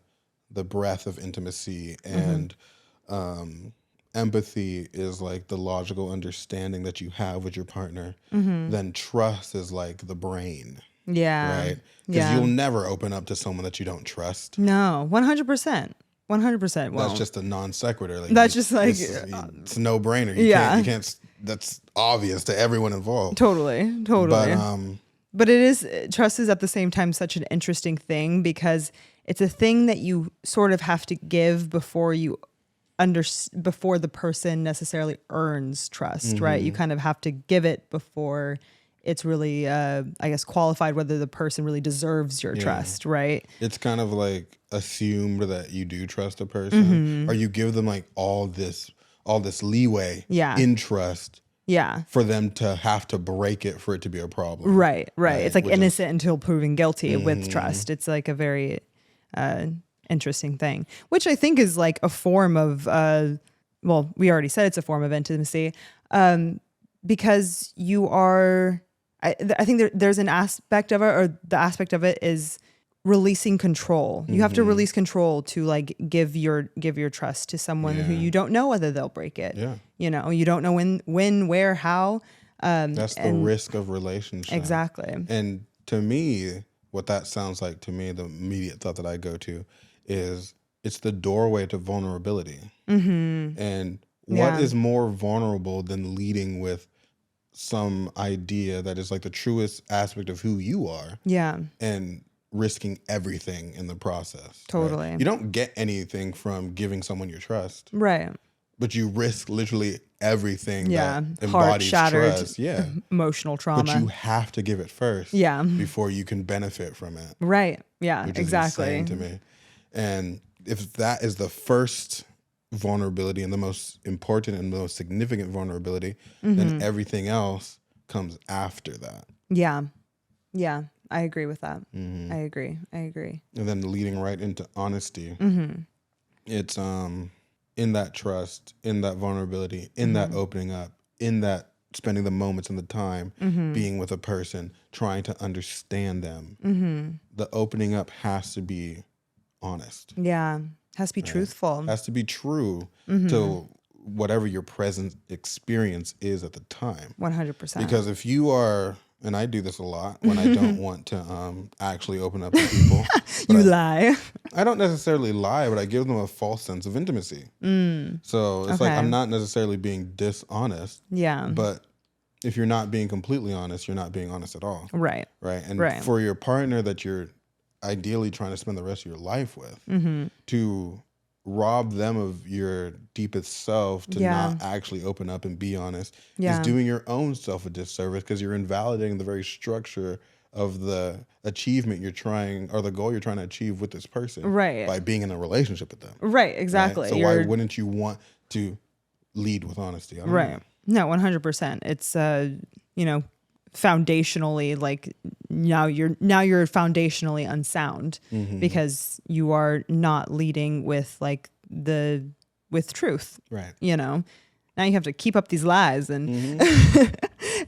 breath of intimacy and empathy is like the logical understanding that you have with your partner, then trust is like the brain. Yeah. Right? Because you'll never open up to someone that you don't trust. No, 100%. 100%. Well, that's just a non sequitur. Like, that's just like it's a no brainer. You can't. That's obvious to everyone involved. Totally. But it is, trust is at the same time such an interesting thing because it's a thing that you sort of have to give before before the person necessarily earns trust, right? You kind of have to give it before it's really, I guess, qualified whether the person really deserves your trust, right? It's kind of like assumed that you do trust a person, or you give them like all this leeway in trust. Yeah. For them to have to break it for it to be a problem. Right. It's like innocent until proven guilty with trust. It's like a very interesting thing, which I think is like a form of, well, we already said it's a form of intimacy, because you are, I think there's an aspect of it, or the aspect of it is releasing control. You have to release control to like give your trust to someone who you don't know whether they'll break it. Yeah. You know, you don't know when, where, how. That's the risk of relationship. Exactly. And to me, what that sounds like to me, the immediate thought that I go to is it's the doorway to vulnerability. And what is more vulnerable than leading with some idea that is like the truest aspect of who you are? Yeah. And risking everything in the process. Totally. Right? You don't get anything from giving someone your trust. Right. But you risk literally everything that embodies heart-shattered, trust. Yeah. Emotional trauma. But you have to give it first. Yeah. Before you can benefit from it. Right. Yeah, which exactly. is insane to me. And if that is the first vulnerability and the most important and most significant vulnerability, then everything else comes after that. Yeah. Yeah. I agree with that. I agree. And then leading right into honesty. It's in that trust, in that vulnerability, in that opening up, in that spending the moments and the time being with a person, trying to understand them. The opening up has to be honest. Yeah. Has to be truthful. Has to be true to whatever your present experience is at the time. 100%. Because if you are, and I do this a lot when I don't want to actually open up to people. You lie. I don't necessarily lie, but I give them a false sense of intimacy. So it's like I'm not necessarily being dishonest. Yeah. But if you're not being completely honest, you're not being honest at all. Right. Right. And for your partner that you're ideally trying to spend the rest of your life with, to rob them of your deepest self, to not actually open up and be honest, is doing your own self a disservice, because you're invalidating the very structure of the achievement you're trying, or the goal you're trying to achieve with this person, by being in a relationship with them. Right, exactly. Right? So why wouldn't you want to lead with honesty? I don't know. No, 100%. It's foundationally, like now you're foundationally unsound because you are not leading with like with truth. Right. You know, now you have to keep up these lies and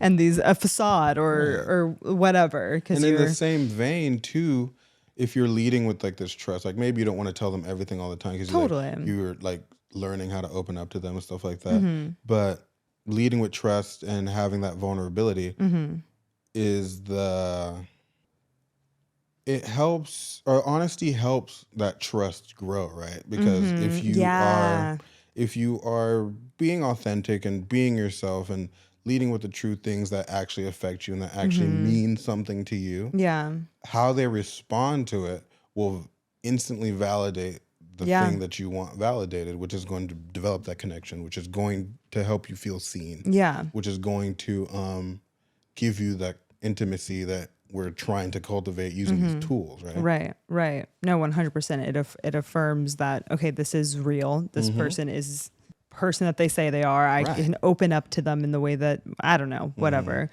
and these a facade or whatever. And in the same vein too, if you're leading with like this trust, like maybe you don't want to tell them everything all the time because you're like learning how to open up to them and stuff like that. But leading with trust and having that vulnerability is it helps, or honesty helps that trust grow, right? Because if you are being authentic and being yourself and leading with the true things that actually affect you and that actually mean something to you, how they respond to it will instantly validate the thing that you want validated, which is going to develop that connection, which is going to help you feel seen. Yeah. Which is going to give you that intimacy that we're trying to cultivate using these tools, right? Right. No, 100%. It affirms that, okay, this is real. This person is person that they say they are. I can open up to them in the way that, I don't know, whatever.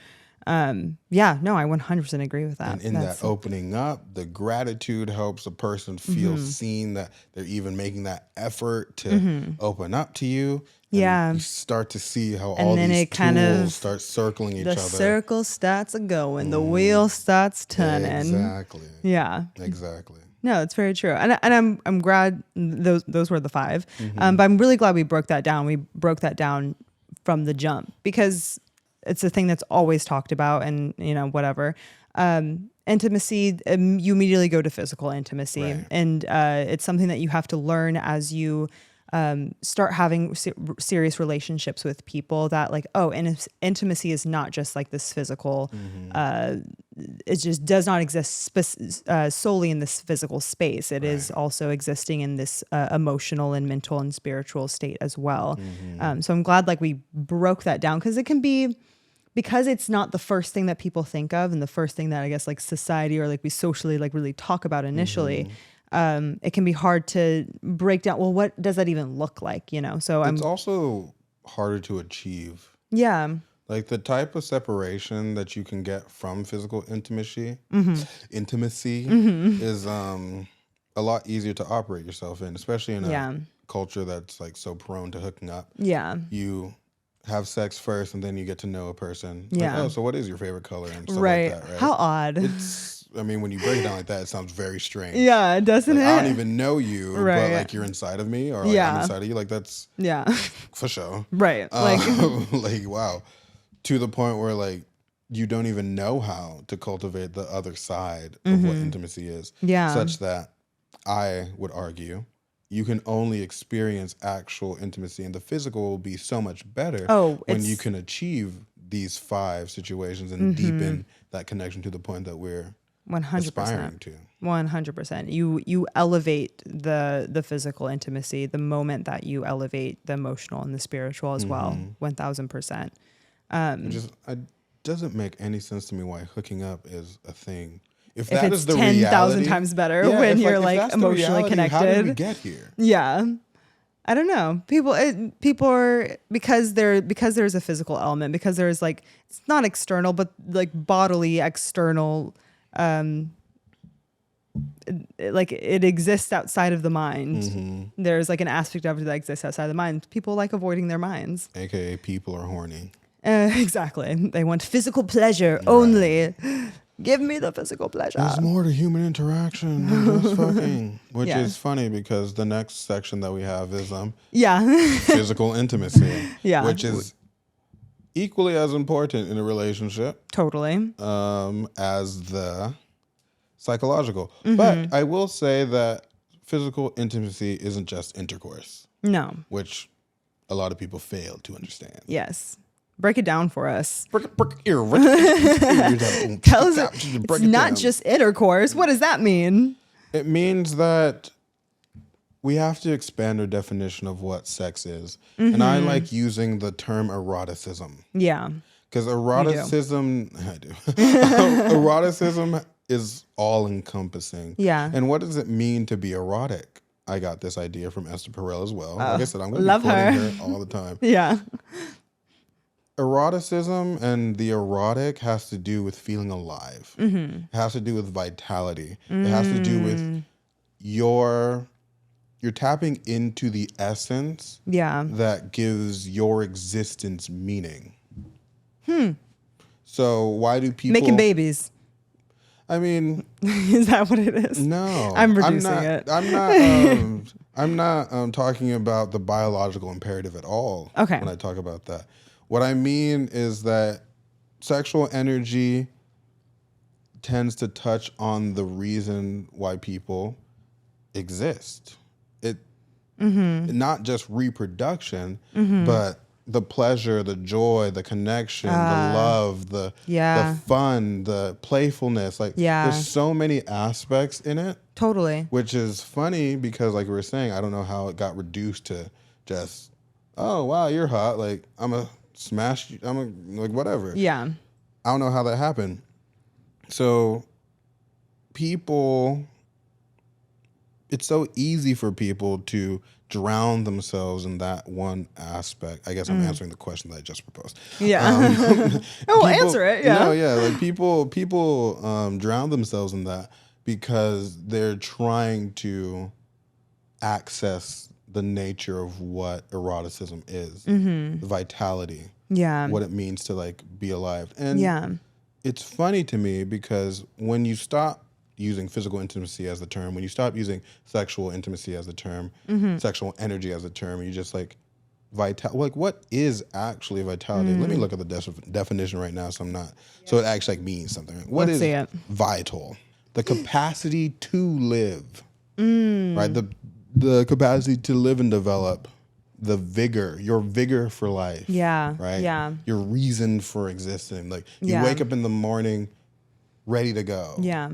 Yeah, no, I 100% agree with that. And in that opening up, the gratitude helps a person feel seen, that they're even making that effort to open up to you. And you start to see how all these tools start circling each other. The circle starts going, the wheel starts turning. Exactly. Yeah. Exactly. No, it's very true, and I'm glad those were the 5, but I'm really glad we broke that down. We broke that down from the jump because it's a thing that's always talked about, and whatever. Intimacy, you immediately go to physical intimacy, and it's something that you have to learn as you start having serious relationships with people. That intimacy is not just like this physical. It just does not exist solely in this physical space. It is also existing in this emotional and mental and spiritual state as well. So I'm glad we broke that down, because it can be, because it's not the first thing that people think of and the first thing that I guess society or we socially really talk about initially. It can be hard to break down. Well, what does that even look like? So it's also harder to achieve. Yeah. The type of separation that you can get from physical intimacy is a lot easier to operate yourself in, especially in a culture that's so prone to hooking up. Yeah. You have sex first and then you get to know a person. Yeah. So what is your favorite color and stuff right. like that, right? How odd. When you break it down like that, it sounds very strange. Yeah, doesn't it? I don't even know you, but you're inside of me, or I'm inside of you. That's for sure. Right. Wow. To the point where you don't even know how to cultivate the other side of what intimacy is. Yeah. Such that I would argue you can only experience actual intimacy, and the physical will be so much better when you can achieve these 5 situations and deepen that connection to the point that we're 100%. aspiring to. 100%. You elevate the physical intimacy the moment that you elevate the emotional and the spiritual as well. 1000%. It doesn't make any sense to me why hooking up is a thing. If that is the 10,000 times better when you're emotionally connected. How did we get here? Yeah. I don't know. People are, because there's a physical element, because there's it's not external, but bodily external, it exists outside of the mind. There's an aspect of it that exists outside of the mind. People like avoiding their minds. AKA people are horny. Exactly. They want physical pleasure only. Give me the physical pleasure. There's more to human interaction than just fucking. Which is funny, because the next section that we have is physical intimacy. Yeah. Which is equally as important in a relationship. Totally. As the psychological. But I will say that physical intimacy isn't just intercourse. No. Which a lot of people fail to understand. Yes. Break it down for us. Tell us it's not just intercourse. What does that mean? It means that we have to expand our definition of what sex is. And I like using the term eroticism. Yeah. Because eroticism, eroticism is all encompassing. Yeah. And what does it mean to be erotic? I got this idea from Esther Perel as well. Like I said, I'm going to be quoting her all the time. Yeah. Eroticism and the erotic has to do with feeling alive. It has to do with vitality. It has to do with you're tapping into the essence that gives your existence meaning. So why do people making babies? I mean, is that what it is? No, I'm reducing it. I'm not talking about the biological imperative at all. Okay. When I talk about that. What I mean is that sexual energy tends to touch on the reason why people exist. Not just reproduction, but the pleasure, the joy, the connection, the love, the fun, the playfulness. Like there's so many aspects in it. Totally. Which is funny because like we were saying, I don't know how it got reduced to just, oh wow, you're hot. Like I'm a smash you. I'm a like whatever. Yeah. I don't know how that happened. So it's so easy for people to drown themselves in that one aspect. I guess I'm answering the question that I just proposed. Yeah. Answer it. Yeah. No, yeah. Like people drown themselves in that because they're trying to access the nature of what eroticism is, the vitality, what it means to like be alive. And it's funny to me because when you stop using physical intimacy as the term, when you stop using sexual intimacy as the term, sexual energy as the term, you just like like what is actually vitality? Let me look at the definition right now, so so it actually like means something. What is vital? The capacity to live, right? The capacity to live and develop, the vigor, your vigor for life, right? Yeah, your reason for existing. Like you wake up in the morning, ready to go. Yeah.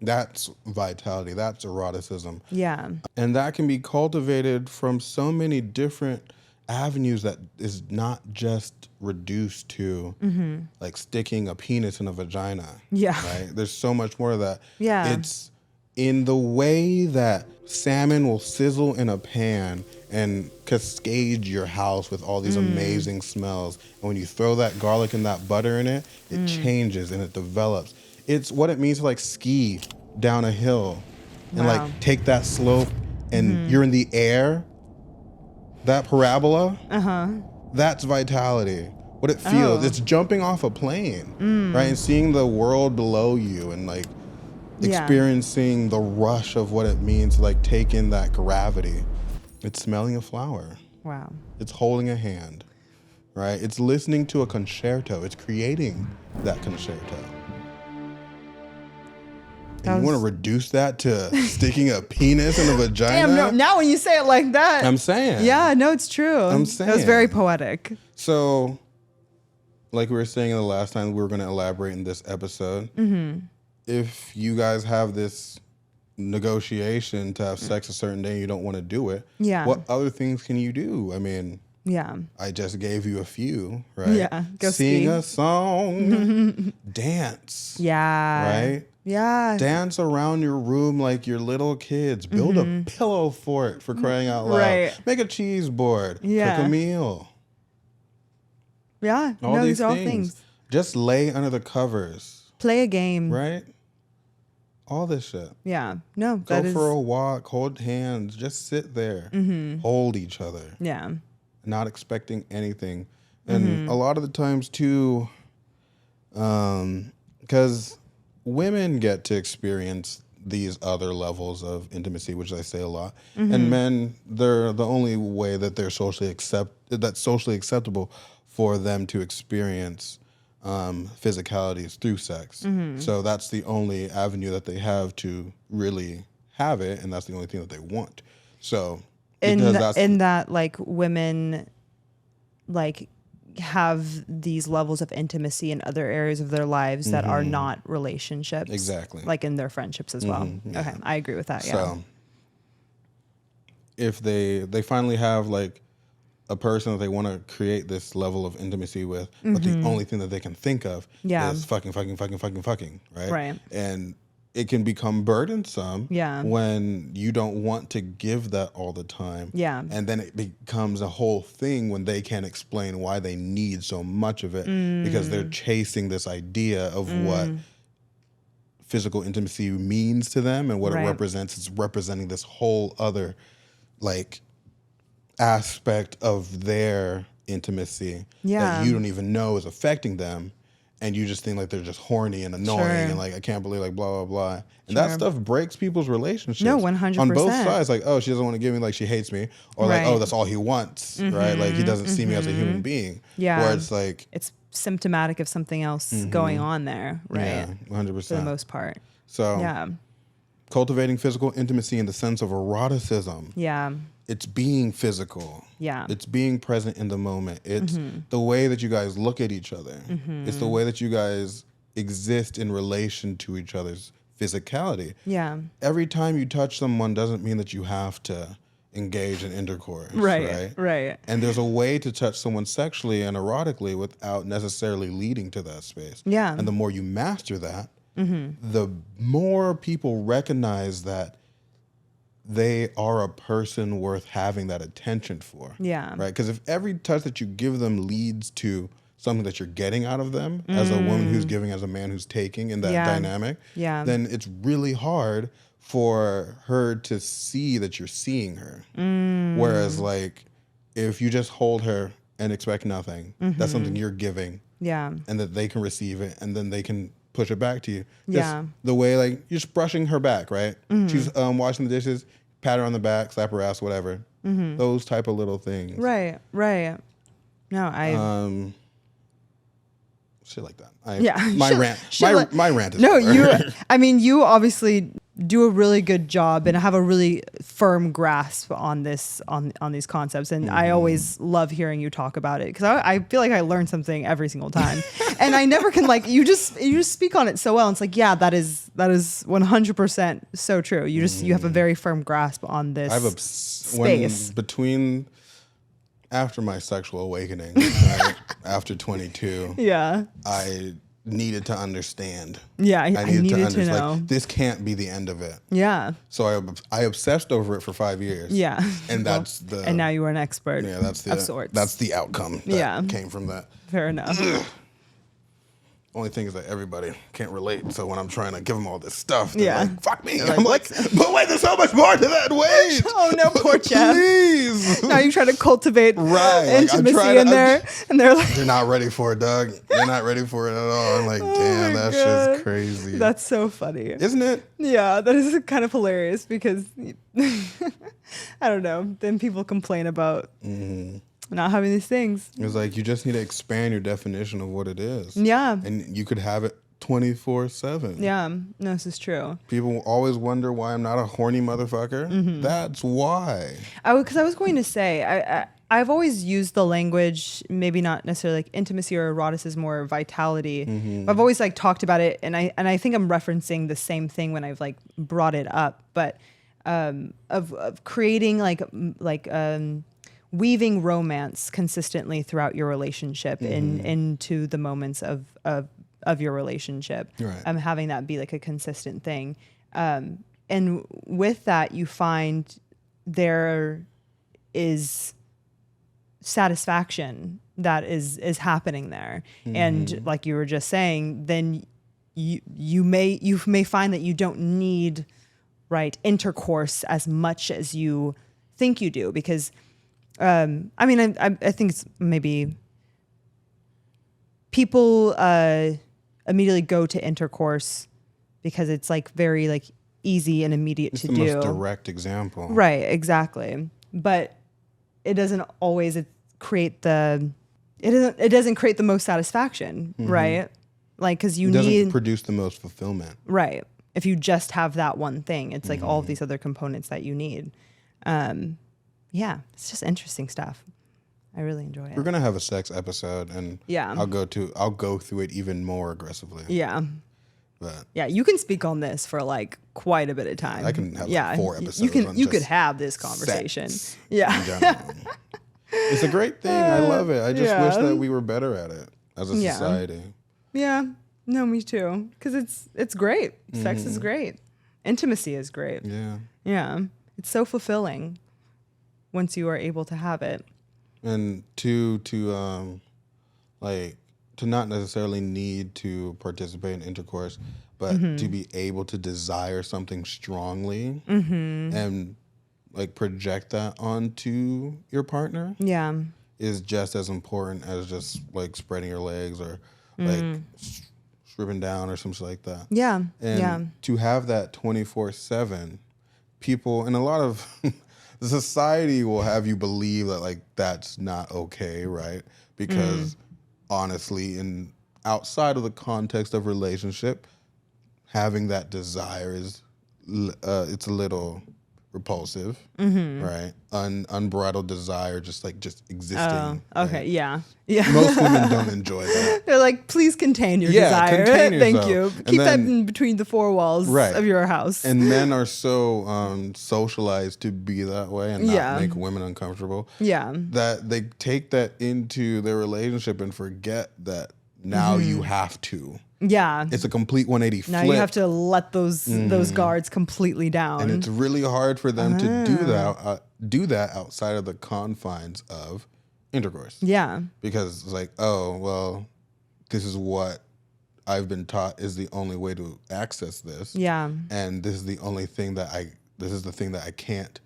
That's vitality. That's eroticism. Yeah. And that can be cultivated from so many different avenues that is not just reduced to like sticking a penis in a vagina. Yeah. Right? There's so much more of that. Yeah. It's in the way that salmon will sizzle in a pan and cascade your house with all these amazing smells. And when you throw that garlic and that butter in it, it changes and it develops. It's what it means to like ski down a hill and like take that slope and you're in the air. That parabola, that's vitality. What it feels, it's jumping off a plane, right? And seeing the world below you and like experiencing the rush of what it means to like take in that gravity. It's smelling a flower. Wow. It's holding a hand, right? It's listening to a concerto. It's creating that concerto. And you want to reduce that to sticking a penis in a vagina? Damn, no, now when you say it like that. I'm saying. Yeah, no, it's true. I'm saying. That was very poetic. So, like we were saying the last time, we were going to elaborate in this episode. If you guys have this negotiation to have sex a certain day and you don't want to do it, what other things can you do? I mean, I just gave you a few, right? Yeah, go sing ski. A song, dance. Yeah. Right? Yeah. Dance around your room like your little kids. Build a pillow fort for crying out loud. Right. Make a cheese board. Yeah. Cook a meal. Yeah. All these are all things. Just lay under the covers. Play a game. Right? All this shit. Yeah. No, Go for a walk. Hold hands. Just sit there. Hold each other. Yeah. Not expecting anything. And a lot of the times too, because women get to experience these other levels of intimacy, which I say a lot, and men, they're the only way that they're socially acceptable for them to experience physicality is through sex. So that's the only avenue that they have to really have it, and that's the only thing that they want. So in that like women like have these levels of intimacy in other areas of their lives that are not relationships. Exactly. Like in their friendships as well. Yeah. Okay. I agree with that. Yeah. So if they finally have like a person that they want to create this level of intimacy with, but the only thing that they can think of is fucking, right? Right. And it can become burdensome when you don't want to give that all the time. Yeah. And then it becomes a whole thing when they can't explain why they need so much of it because they're chasing this idea of what physical intimacy means to them and what it represents. It's representing this whole other like aspect of their intimacy that you don't even know is affecting them. And you just think like they're just horny and annoying and like, I can't believe like blah, blah, blah. And that stuff breaks people's relationships. No, 100%. On both sides, like, oh, she doesn't want to give me, like she hates me. Or like, oh, that's all he wants, right? Like he doesn't see me as a human being. Yeah. Where it's like. It's symptomatic of something else going on there, right? Yeah, 100%. For the most part. So cultivating physical intimacy in the sense of eroticism. it's being physical. Yeah. It's being present in the moment. It's the way that you guys look at each other. It's the way that you guys exist in relation to each other's physicality. Yeah. Every time you touch someone doesn't mean that you have to engage in intercourse. Right. And there's a way to touch someone sexually and erotically without necessarily leading to that space. Yeah. And the more you master that, the more people recognize that they are a person worth having that attention for. Yeah. Right? Because if every touch that you give them leads to something that you're getting out of them as a woman who's giving, as a man who's taking in that dynamic, then it's really hard for her to see that you're seeing her. Whereas like if you just hold her and expect nothing, that's something you're giving. Yeah. And that they can receive it and then they can push it back to you. Yeah. Just the way like you're just brushing her back, right? She's washing the dishes, pat her on the back, slap her ass, whatever. Those type of little things. Right. No, shit like that. My rant is over. You obviously do a really good job and have a really firm grasp on this, on these concepts. And I always love hearing you talk about it because I feel like I learn something every single time. And I never can you just speak on it so well. And it's like, yeah, that is 100% so true. You have a very firm grasp on this space. After my sexual awakening, right, after 22, I needed to understand. Yeah, I needed to know. Like, this can't be the end of it. Yeah. So I obsessed over it for 5 years. Yeah. And and now you are an expert. Yeah, that's of sorts. That's the outcome that came from that. Fair enough. Only thing is that everybody can't relate. So when I'm trying to give them all this stuff, they're like, fuck me. I'm like, but wait, there's so much more to that. Wait. Oh, no, poor Jeff. Please. Now you try to cultivate intimacy in there. And they're like, they're not ready for it, Doug. They're not ready for it at all. I'm like, damn, that's just crazy. That's so funny. Isn't it? Yeah, that is kind of hilarious because, I don't know, then people complain about not having these things. It's like you just need to expand your definition of what it is. Yeah. And you could have it 24/7. Yeah. No, this is true. People always wonder why I'm not a horny motherfucker. That's why. Because I was going to say, I've always used the language, maybe not necessarily like intimacy or eroticism or vitality. But I've always talked about it, and I think I'm referencing the same thing when I've brought it up. But of creating weaving romance consistently throughout your relationship into the moments of your relationship. Right. Having that be a consistent thing. And with that, you find there is satisfaction that is happening there. And like you were just saying, then you may find that you don't need intercourse as much as you think you do, because I think it's maybe people immediately go to intercourse because it's very easy and immediate to do. It's the most direct example. Right, exactly. But it doesn't always create the most satisfaction, right? Because it doesn't produce the most fulfillment. Right. If you just have that one thing, it's all of these other components that you need. Yeah, it's just interesting stuff. I really enjoy it. We're gonna have a sex episode, and I'll go through it even more aggressively. Yeah. But yeah, you can speak on this for quite a bit of time. I can have 4 episodes. You could have this conversation. Yeah. It's a great thing. I love it. I just wish that we were better at it as a society. Yeah. No, me too. Because it's great. Sex is great. Intimacy is great. Yeah. Yeah. It's so fulfilling once you are able to have it. And to not necessarily need to participate in intercourse, but to be able to desire something strongly and project that onto your partner is just as important as just spreading your legs or stripping down or something like that. Yeah. And to have that 24/7, people, and a lot of the society will have you believe that that's not okay, right? Because honestly, outside of the context of relationship, having that desire is it's a little repulsive, right? Unbridled desire, just existing. Okay, right? yeah. Most women don't enjoy that. They're like, please contain your desire. Contain Thank yourself. you. And Keep that then- in between the four walls Right. of your house. And men are so socialized to be that way and not make women uncomfortable. Yeah. That they take that into their relationship and forget that now you have to. Yeah. It's a complete 180 flip. Now you have to let those guards completely down. And it's really hard for them to do that outside of the confines of intercourse. Yeah. Because it's like, oh, well, this is what I've been taught is the only way to access this. Yeah. And this is the thing that I can't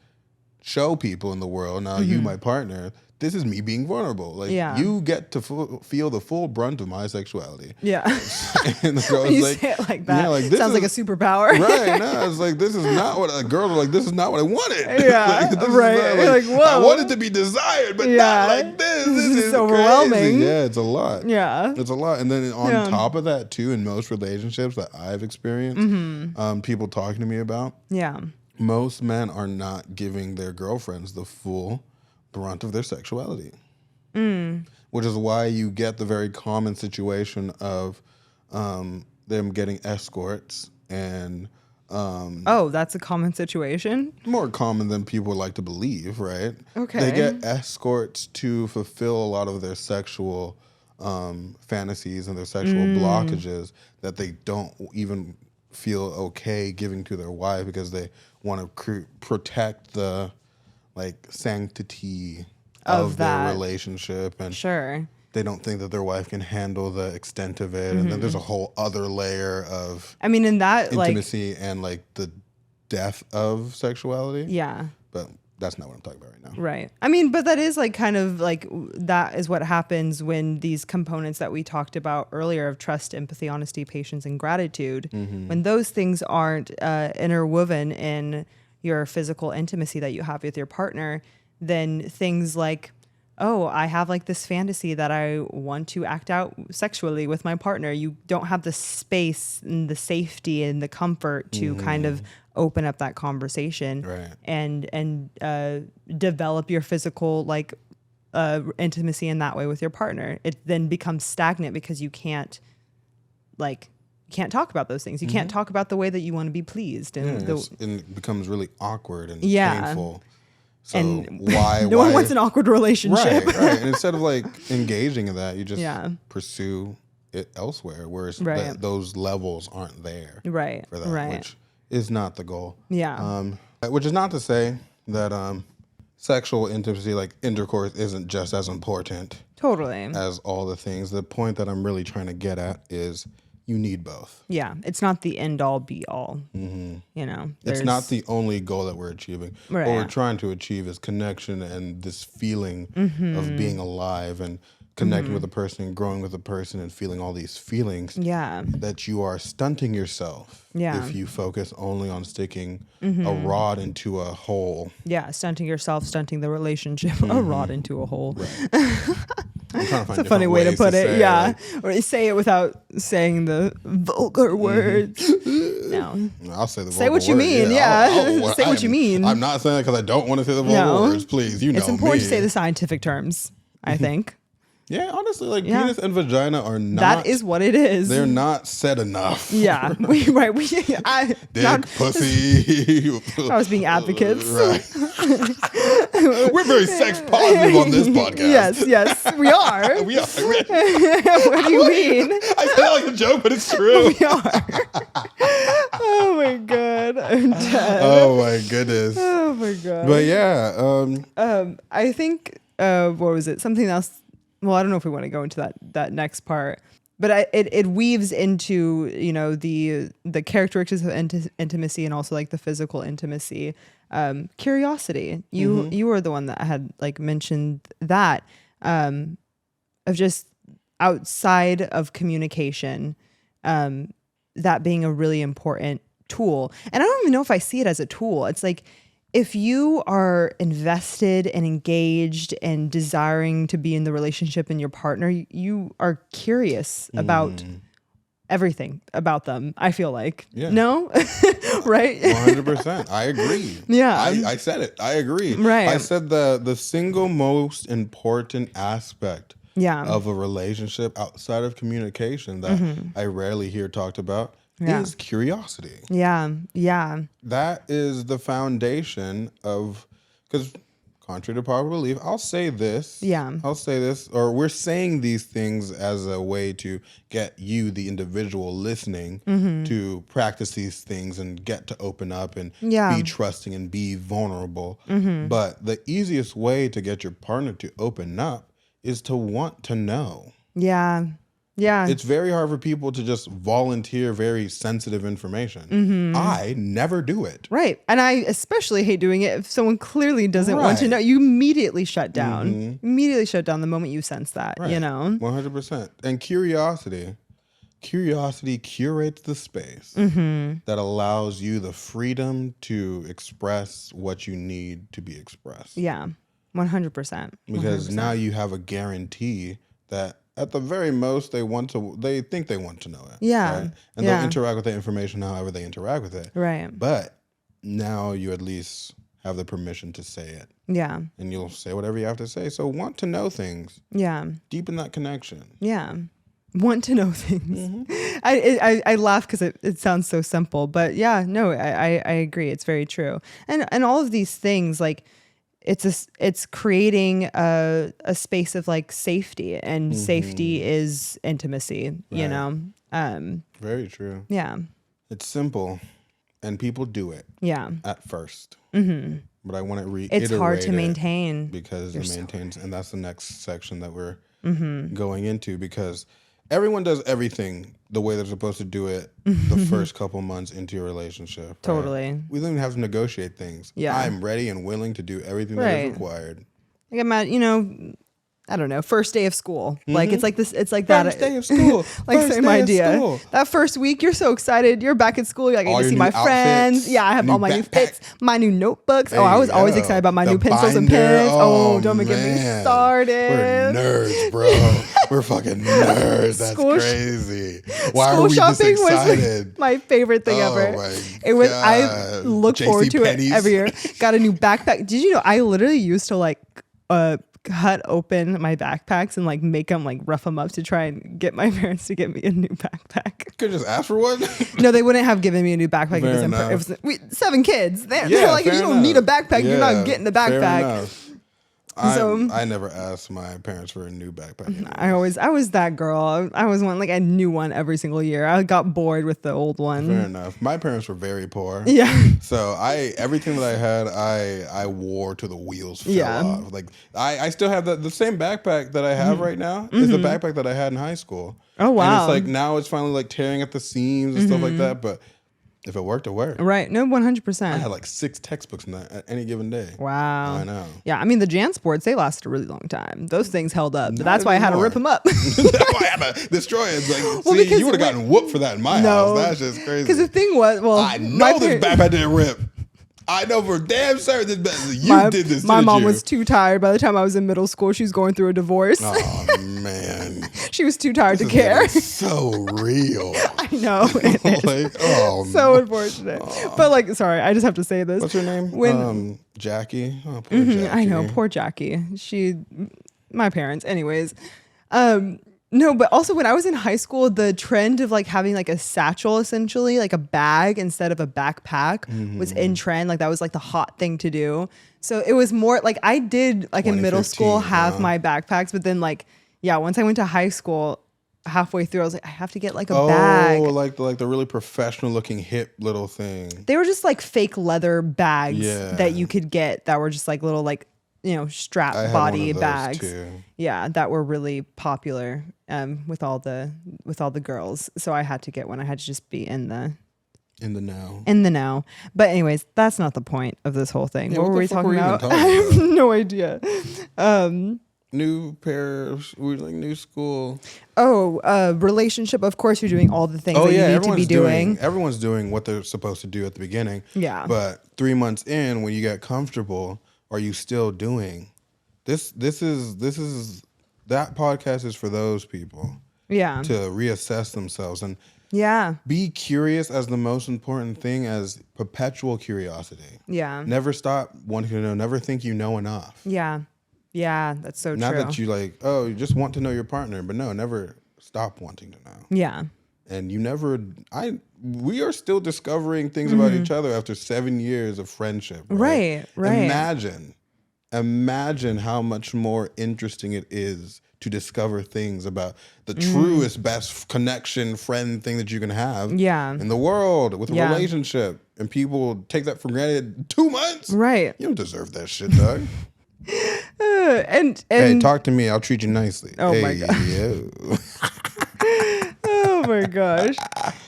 show people in the world. Now you, my partner, this is me being vulnerable. Like you get to feel the full brunt of my sexuality. Yeah. And the girl When you was say it like that, this sounds like a superpower. Right. No, it's like, this is not what a girl was like, this is not what I wanted. Yeah. Like, Right. Like, whoa. I wanted to be desired, but not like this. This is overwhelming. Crazy. Yeah, it's a lot. Yeah. It's a lot. And then on top of that, too, in most relationships that I've experienced, people talking to me about, most men are not giving their girlfriends the full brunt of their sexuality. Which is why you get the very common situation of them getting escorts and that's a common situation. more common than people would like to believe, right? Okay. They get escorts to fulfill a lot of their sexual fantasies and their sexual blockages that they don't even feel okay giving to their wife because they want to protect the sanctity of their relationship, and they don't think that their wife can handle the extent of it. And then there's a whole other layer of in that intimacy and the death of sexuality. Yeah. But that's not what I'm talking about right now. Right. But that is that is what happens when these components that we talked about earlier of trust, empathy, honesty, patience, and gratitude, when those things aren't interwoven in your physical intimacy that you have with your partner, then things like, oh, I have this fantasy that I want to act out sexually with my partner. You don't have the space and the safety and the comfort to kind of open up that conversation and develop your physical intimacy in that way with your partner. It then becomes stagnant because you can't talk about those things. You can't talk about the way that you want to be pleased, and it becomes really awkward and painful. So no one wants an awkward relationship. Right. And instead of engaging in that, you just pursue it elsewhere, whereas those levels aren't there. Right. For that, which is not the goal. Yeah. Which is not to say that sexual intimacy, intercourse, isn't just as important. Totally. As all the things. The point that I'm really trying to get at is you need both. Yeah. It's not the end all be all. It's not the only goal that we're achieving. Right. What we're trying to achieve is connection and this feeling of being alive and connecting with a person and growing with a person and feeling all these feelings. Yeah. That you are stunting yourself if you focus only on sticking a rod into a hole. Yeah. Stunting yourself, stunting the relationship, a rod into a hole. Right. I'm trying to find it's a funny way to put it. Yeah. Or say it without saying the vulgar words. No. I'll say the vulgar words. Say what you mean. Yeah. Say what you mean. I'm not saying that because I don't want to say the vulgar words. Please, it's important to say the scientific terms, I think. Yeah, honestly, penis and vagina are not. That is what it is. They're not said enough. Yeah, Dick, pussy. I was being advocates. Right. We're very sex positive on this podcast. Yes, we are. We are. What do you mean? I say it like a joke, but it's true. We are. Oh my god, I'm dead. Oh my goodness. Oh my god. But yeah, I think what was it? Something else. Well, I don't know if we want to go into that next part, but it weaves into the characteristics of intimacy and also the physical intimacy. Curiosity. You were the one that had mentioned that of just outside of communication, that being a really important tool. And I don't even know if I see it as a tool. It's if you are invested and engaged and desiring to be in the relationship and your partner, you are curious about everything about them, I feel like. Yeah. No? Right? 100%. I agree. Yeah. I said it. I agree. Right. I said the single most important aspect Yeah. of a relationship outside of communication that I rarely hear talked about is curiosity. Yeah. Yeah. That is the foundation of, because contrary to popular belief, I'll say this, or we're saying these things as a way to get you, the individual listening, to practice these things and get to open up and be trusting and be vulnerable. But the easiest way to get your partner to open up is to want to know. Yeah. Yeah. It's very hard for people to just volunteer very sensitive information. I never do it. Right. And I especially hate doing it if someone clearly doesn't want to know. You immediately shut down. Immediately shut down the moment you sense that, you know? 100%. And curiosity curates the space that allows you the freedom to express what you need to be expressed. Yeah. 100%. Because now you have a guarantee that at the very most, they think they want to know it. Yeah. Right? And they'll interact with the information however they interact with it. Right. But now you at least have the permission to say it. Yeah. And you'll say whatever you have to say. So want to know things. Yeah. Deepen that connection. Yeah. Want to know things. I laugh because it sounds so simple. But yeah, no, I agree. It's very true. And all of these things, like, it's creating a space of like safety, and safety is intimacy, you know? Very true. Yeah. It's simple and people do it. Yeah. At first. But I want to reiterate it's hard to maintain because it maintains, and that's the next section that we're going into, because everyone does everything the way they're supposed to do it the first couple months into your relationship. Totally. Right? We don't even have to negotiate things. Yeah. I'm ready and willing to do everything that is required. Like I'm at, I don't know, first day of school. Like it's like this, it's like that. First day of school. Like same idea. That first week, you're so excited. You're back at school. You're like, I get to see my friends. Yeah, I have all my new fits, my new notebooks. I was always excited about my new pencils and pens. Oh, don't get me started. We're nerds, bro. We're fucking nerds. That's crazy. Why are we this excited? Was my favorite thing ever. It was. I look forward to it every year. Got a new backpack. Did you know I literally used to like cut open my backpacks and like make them, like rough them up to try and get my parents to get me a new backpack. Could just ask for one. No, they wouldn't have given me a new backpack. It was 7 kids. They're like, if you don't need a backpack, you're not getting the backpack. I never asked my parents for a new backpack anyways. I was that girl. I was one, like I knew one every single year. I got bored with the old one. Fair enough. My parents were very poor. Yeah. So everything that I had, I wore till the wheels fell off. Like I still have the same backpack that I have right now is the backpack that I had in high school. Oh wow. And it's like now it's finally like tearing at the seams and stuff like that, but if it worked, it worked. Right. No, 100%. I had like 6 textbooks in that at any given day. Wow. I know. Yeah. I mean, the JanSports, they lasted a really long time. Those things held up. But that's why I had to rip them up. That's why I had to destroy it. Like, well, see, you would have gotten whooped for that in my house. That's just crazy. Because the thing was, I know this backpack didn't rip. I know for damn certain you did this. My mom was too tired. By the time I was in middle school, she was going through a divorce. Oh man, she was too tired to care. So real. I know. So unfortunate. But like, sorry, I just have to say this. What's her name? Jackie. Oh, poor Jackie. I know, poor Jackie. My parents. Anyways, no, but also when I was in high school, the trend of like having like a satchel, essentially like a bag instead of a backpack was in trend. Like that was like the hot thing to do. So it was more like I did like in middle school have my backpacks, but then like, yeah, once I went to high school, halfway through, I was like, I have to get like a bag. Oh, like the really professional looking hip little thing. They were just like fake leather bags that you could get that were just like little like, strap body bags. Too. Yeah, that were really popular with all the girls. So I had to get one. I had to just be in the know. But anyways, that's not the point of this whole thing. What were we talking about? I have no idea. New pair of new school. Relationship. Of course, you're doing all the things that you need to be doing. Everyone's doing what they're supposed to do at the beginning. Yeah. But 3 months in, when you get comfortable, are you still doing this? This is that podcast is for those people. Yeah. To reassess themselves, and Yeah. Be curious as the most important thing, as perpetual curiosity. Yeah. Never stop wanting to know. Never think you know enough. Yeah. Yeah. That's so Not true. that you like, oh, you just want to know your partner, but no, never stop wanting to know. Yeah. And we are still discovering things about each other after 7 years of friendship. Right. Imagine how much more interesting it is to discover things about the truest, best connection, friend thing that you can have in the world with a relationship. And people take that for granted 2 months. Right. You don't deserve that shit, dog. And hey, talk to me. I'll treat you nicely. Oh, my God. Oh my gosh.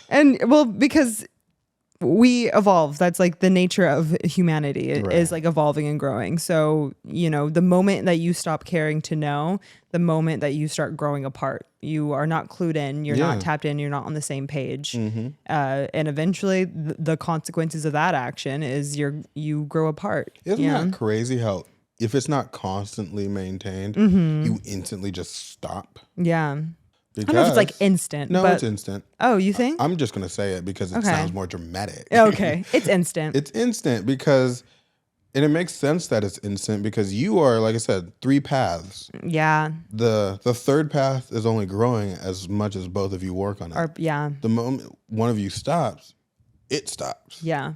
And well, because we evolve. That's like the nature of humanity is like evolving and growing. So, the moment that you stop caring to know, the moment that you start growing apart, you are not clued in, you're not tapped in, you're not on the same page. And eventually the consequences of that action is you grow apart. Isn't that crazy how if it's not constantly maintained, you instantly just stop? Yeah. Because, I don't know if it's like instant. No, but, it's instant. Oh, you think? I'm just going to say it because it sounds more dramatic. Okay. It's instant. It's instant because, and it makes sense that it's instant because you are, like I said, 3 paths. Yeah. The third path is only growing as much as both of you work on it. The moment one of you stops, it stops. Yeah.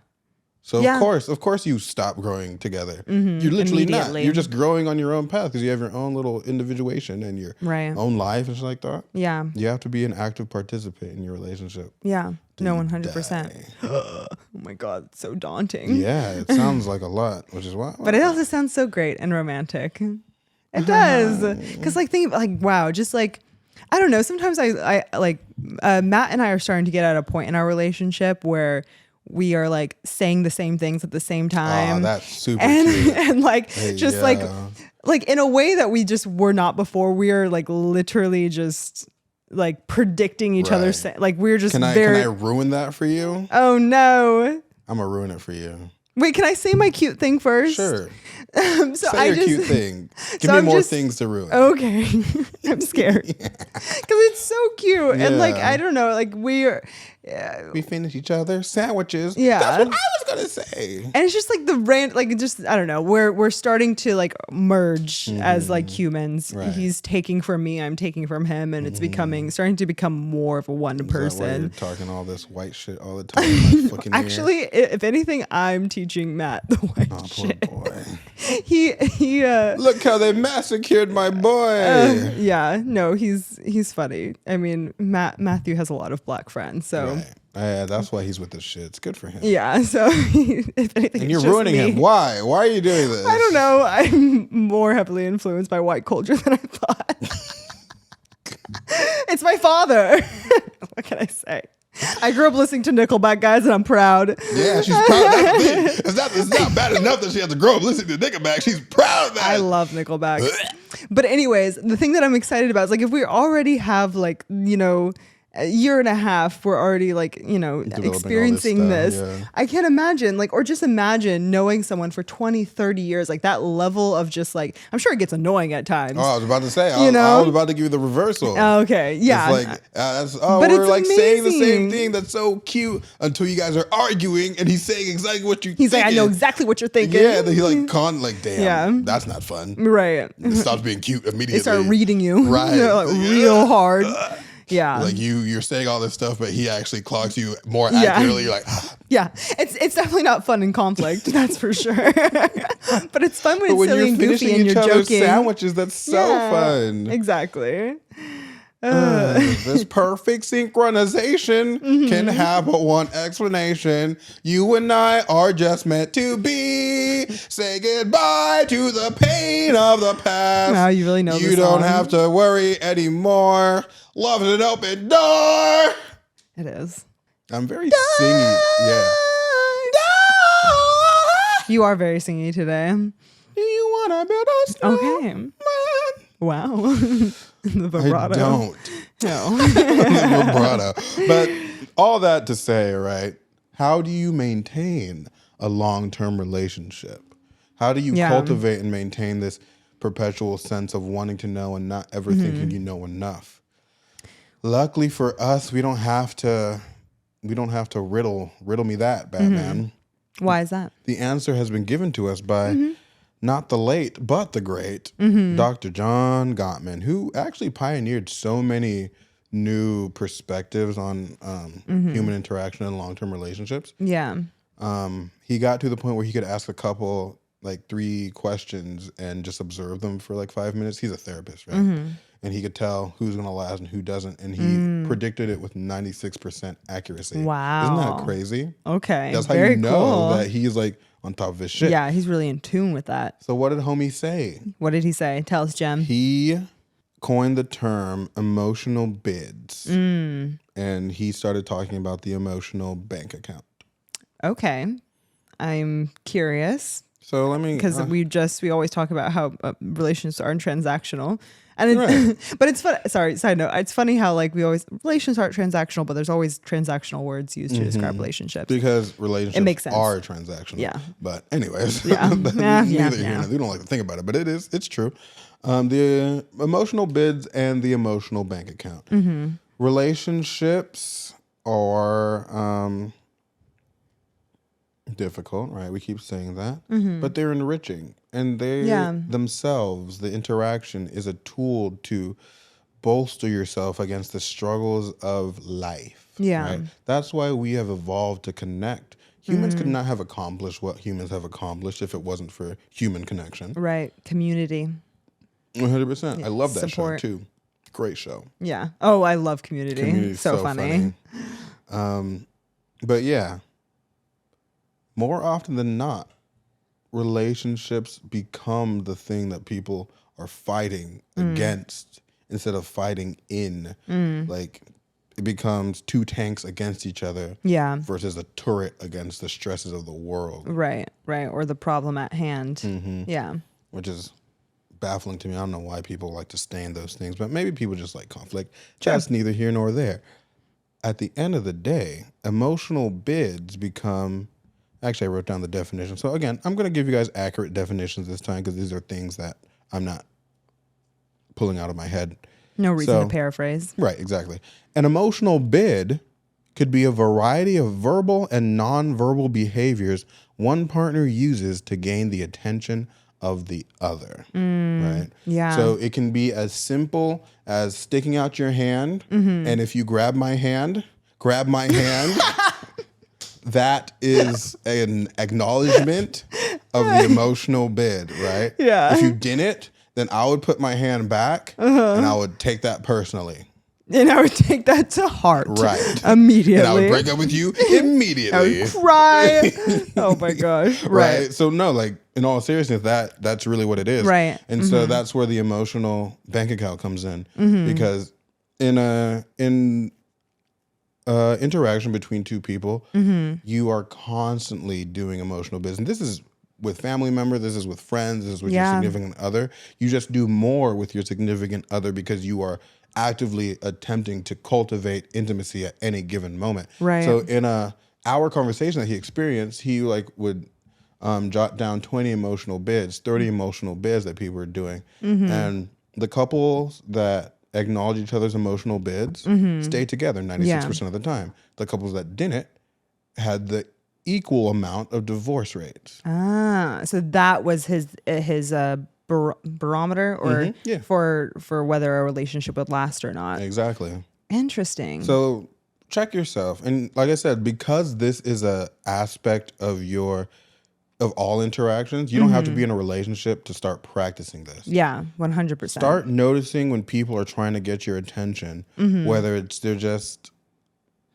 So of course you stop growing together. You're literally not. You're just growing on your own path because you have your own little individuation and your own life and shit like that. Yeah. You have to be an active participant in your relationship. Yeah. No, 100%. Oh my God, it's so daunting. Yeah, it sounds like a lot, which is why. But it also sounds so great and romantic. It does. Because wow, just like, I don't know. Sometimes I like, Matt and I are starting to get at a point in our relationship where we are like saying the same things at the same time. Oh, that's super cute. And like, just like in a way that we just were not before. We are like literally just like predicting each other's, like we're just Can I ruin that for you? Oh no. I'm gonna ruin it for you. Wait, can I say my cute thing first? Sure. Say your cute thing. Give me more things to ruin. Okay. I'm scared. Because it's so cute. And like, I don't know, like we finish each other sandwiches. Yeah. That's what I was going to say. And it's just like I don't know, we're starting to like merge as like humans. Right. He's taking from me, I'm taking from him. And it's starting to become more of a one person. That why you're talking all this white shit all the time in my fucking Actually, if anything, I'm teaching Matt the white shit. Poor boy. He Look how they massacred my boy. Yeah, no, he's funny. I mean, Matthew has a lot of black friends, so that's why he's with this shit. It's good for him. Yeah, so if anything, and you're ruining him. Why? Why are you doing this? I don't know. I'm more heavily influenced by white culture than I thought. It's my father. What can I say? I grew up listening to Nickelback, guys, and I'm proud. Yeah, she's proud. That's the thing. It's not bad enough that she has to grow up listening to Nickelback. She's proud of that. I love Nickelback. But anyways, the thing that I'm excited about is like if we already have like, a year and a half, we're already like, experiencing this. Yeah. I can't imagine or just imagine knowing someone for 20, 30 years, like that level of just like, I'm sure it gets annoying at times. Oh, I was about to say, I was about to give you the reversal. Okay. Yeah. It's like, we're like saying the same thing. That's so cute until you guys are arguing and he's saying exactly what you're thinking. He's like, I know exactly what you're thinking. Yeah. Then he's damn, that's not fun. Right. It stops being cute immediately. They start reading you. Right. Real hard. Yeah. Like you're saying all this stuff, but he actually clocks you more accurately. You're like, yeah. It's definitely not fun in conflict. That's for sure. But it's fun when it's silly and goofy and you're joking. Sandwiches, that's so fun. Exactly. This perfect synchronization can have but one explanation. You and I are just meant to be. Say goodbye to the pain of the past. Wow, you really know this You don't have to worry anymore. Love is an open door. It is. I'm very singy. Yeah. You are very singy today. Do you want to build a snowman? Okay. Wow. The vibrato. I don't. No. The vibrato. But all that to say, right? How do you maintain a long-term relationship? How do you cultivate and maintain this perpetual sense of wanting to know and not ever thinking you know enough? luckily for us, we don't have to riddle me that, Batman. Why is that? The answer has been given to us by not the late, but the great Dr. John Gottman, who actually pioneered so many new perspectives on human interaction and long-term relationships. Yeah. He got to the point where he could ask a couple, like 3 questions and just observe them for like 5 minutes. He's a therapist, right? And he could tell who's going to last and who doesn't. And he predicted it with 96% accuracy. Wow. Isn't that crazy? Okay. That's how Very you know cool. that he's like on top of his shit. Yeah, he's really in tune with that. So what did homie say? What did he say? Tell us, Jem. He coined the term emotional bids. And he started talking about the emotional bank account. Okay. I'm curious. So let me... Because we always talk about how relationships are transactional. And but it's fun. Sorry, side note. It's funny how like relations aren't transactional, but there's always transactional words used to describe relationships. Because relationships makes sense. are transactional. Yeah. But anyways, Yeah. neither here nor there. We don't like to think about it, but it's true. The emotional bids and the emotional bank account. Relationships are difficult, right? We keep saying that, but they're enriching, and they themselves, the interaction is a tool to bolster yourself against the struggles of life. Yeah. Right? That's why we have evolved to connect. Humans could not have accomplished what humans have accomplished if it wasn't for human connection. Right. Community. 100%. I love that Support. show too. Great show. Yeah. Oh, I love Community. Community's So funny. But yeah, more often than not, relationships become the thing that people are fighting against instead of fighting in. Like it becomes 2 tanks against each other versus a turret against the stresses of the world. Right. Or the problem at hand. Yeah. Which is baffling to me. I don't know why people like to stay in those things, but maybe people just like conflict. That's neither here nor there. At the end of the day, emotional bids become... Actually, I wrote down the definition. So again, I'm going to give you guys accurate definitions this time because these are things that I'm not pulling out of my head. No reason to paraphrase. Right, exactly. An emotional bid could be a variety of verbal and nonverbal behaviors one partner uses to gain the attention of the other. Right? Yeah. So it can be as simple as sticking out your hand, and if you grab my hand, that is an acknowledgement of the emotional bid, right? Yeah. If you didn't, then I would put my hand back and I would take that personally. And I would take that to heart. Right. Immediately. And I would break up with you immediately. I would cry. Oh my gosh. Right. So no, like in all seriousness, that's really what it is. Right. And so that's where the emotional bank account comes in. Because in interaction between 2 people, you are constantly doing emotional business. This is with family members, this is with friends, this is with your significant other. You just do more with your significant other because you are actively attempting to cultivate intimacy at any given moment. Right. So in our conversation that he experienced, he like would jot down 20 emotional bids, 30 emotional bids that people were doing. And the couples that acknowledge each other's emotional bids stay together 96% of the time. The couples that didn't had the equal amount of divorce rates. So that was his barometer or for whether a relationship would last or not. Exactly. Interesting. So check yourself. And like I said, because this is a aspect of all interactions, you don't have to be in a relationship to start practicing this. Yeah, 100%. Start noticing when people are trying to get your attention, whether they're just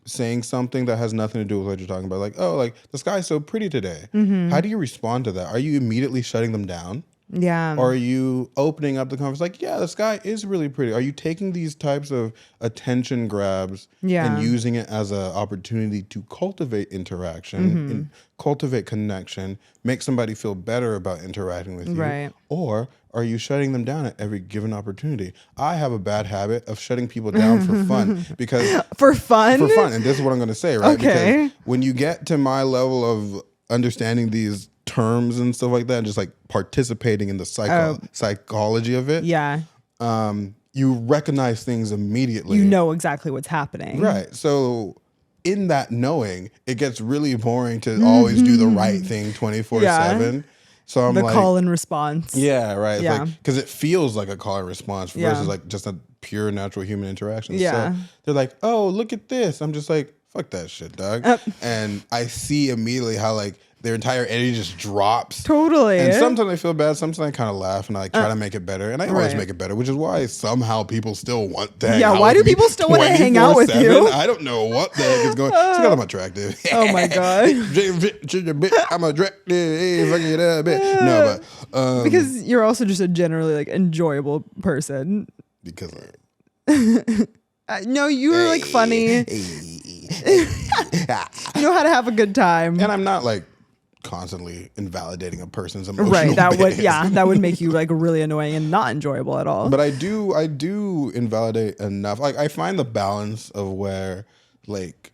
saying something that has nothing to do with what you're talking about. Like, oh, like the sky's so pretty today. How do you respond to that? Are you immediately shutting them down? Yeah. Or are you opening up the conversation? Like, yeah, the sky is really pretty. Are you taking these types of attention grabs and using it as an opportunity to cultivate interaction, and cultivate connection, make somebody feel better about interacting with you? Right. Or are you shutting them down at every given opportunity? I have a bad habit of shutting people down for fun because for fun. And this is what I'm going to say, right? Okay. Because when you get to my level of understanding these terms and stuff like that, and just like participating in the psychology of it, you recognize things immediately. You know exactly what's happening. Right. So in that knowing, it gets really boring to always do the right thing 24/7. So I'm the like, call and response. yeah, right. It's Yeah. like, because it feels like a call and response versus Yeah. like just a pure natural human interaction. Yeah. So they're like, oh, look at this. I'm just like, fuck that shit, dog. And I see immediately how like their entire energy just drops. Totally. And sometimes I feel bad. Sometimes I kind of laugh and I like try to make it better. And I always make it better, which is why somehow people still want to hang out why do with me people still want to hang out with 24/7. you? I don't know what the heck is going on. See that I'm attractive. Oh my God. I'm attractive. Hey, fucking it up. No, but Because you're also just a generally like enjoyable person. because No, you're like funny. You know how to have a good time. and I'm not like constantly invalidating a person's emotional Right. That would base. that would make you like really annoying and not enjoyable at all. But I do invalidate enough. Like I find the balance of where like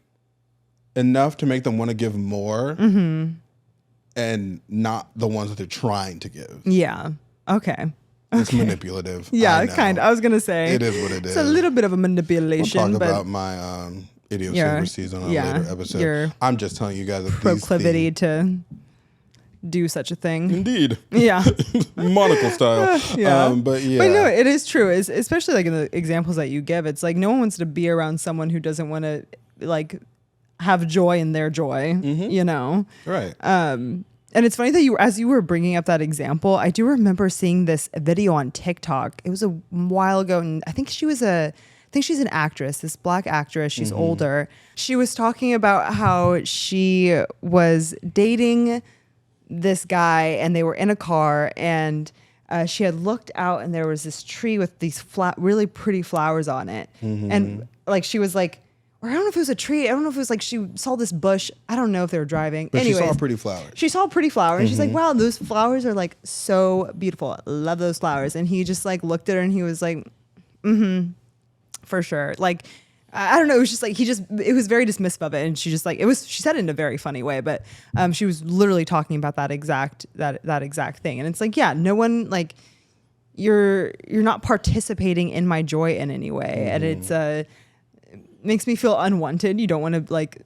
enough to make them want to give more and not the ones that they're trying to give. Yeah. Okay. It's manipulative. Yeah, I know. kind of. I was gonna say It is what it is. It's a little bit of a We'll manipulation, talk but about my idiosyncrasies on a later episode. your I'm just telling you guys that proclivity to do such a thing. Indeed. Yeah. Monocle style. Yeah. But yeah. But no, it is true. Especially like in the examples that you give, it's like no one wants to be around someone who doesn't want to like have joy in their joy, you know? Right. And it's funny that as you were bringing up that example, I do remember seeing this video on TikTok. It was a while ago, and I think she's an actress, this Black actress. She's older. She was talking about how she was dating this guy, and they were in a car, and she had looked out, and there was this tree with these really pretty flowers on it, and like she was like. Or I don't know if it was a tree. I don't know if it was like she saw this bush. I don't know if they were driving. But Anyways, she saw a pretty flower. She saw a pretty flower. And she's like, wow, those flowers are like so beautiful. I love those flowers. And he just like looked at her and he was like, for sure. Like, I don't know. It was just like, it was very dismissive of it. And she just like, she said it in a very funny way, but she was literally talking about that exact thing. And it's like, yeah, no one like, you're not participating in my joy in any way. And it's makes me feel unwanted. You don't want to like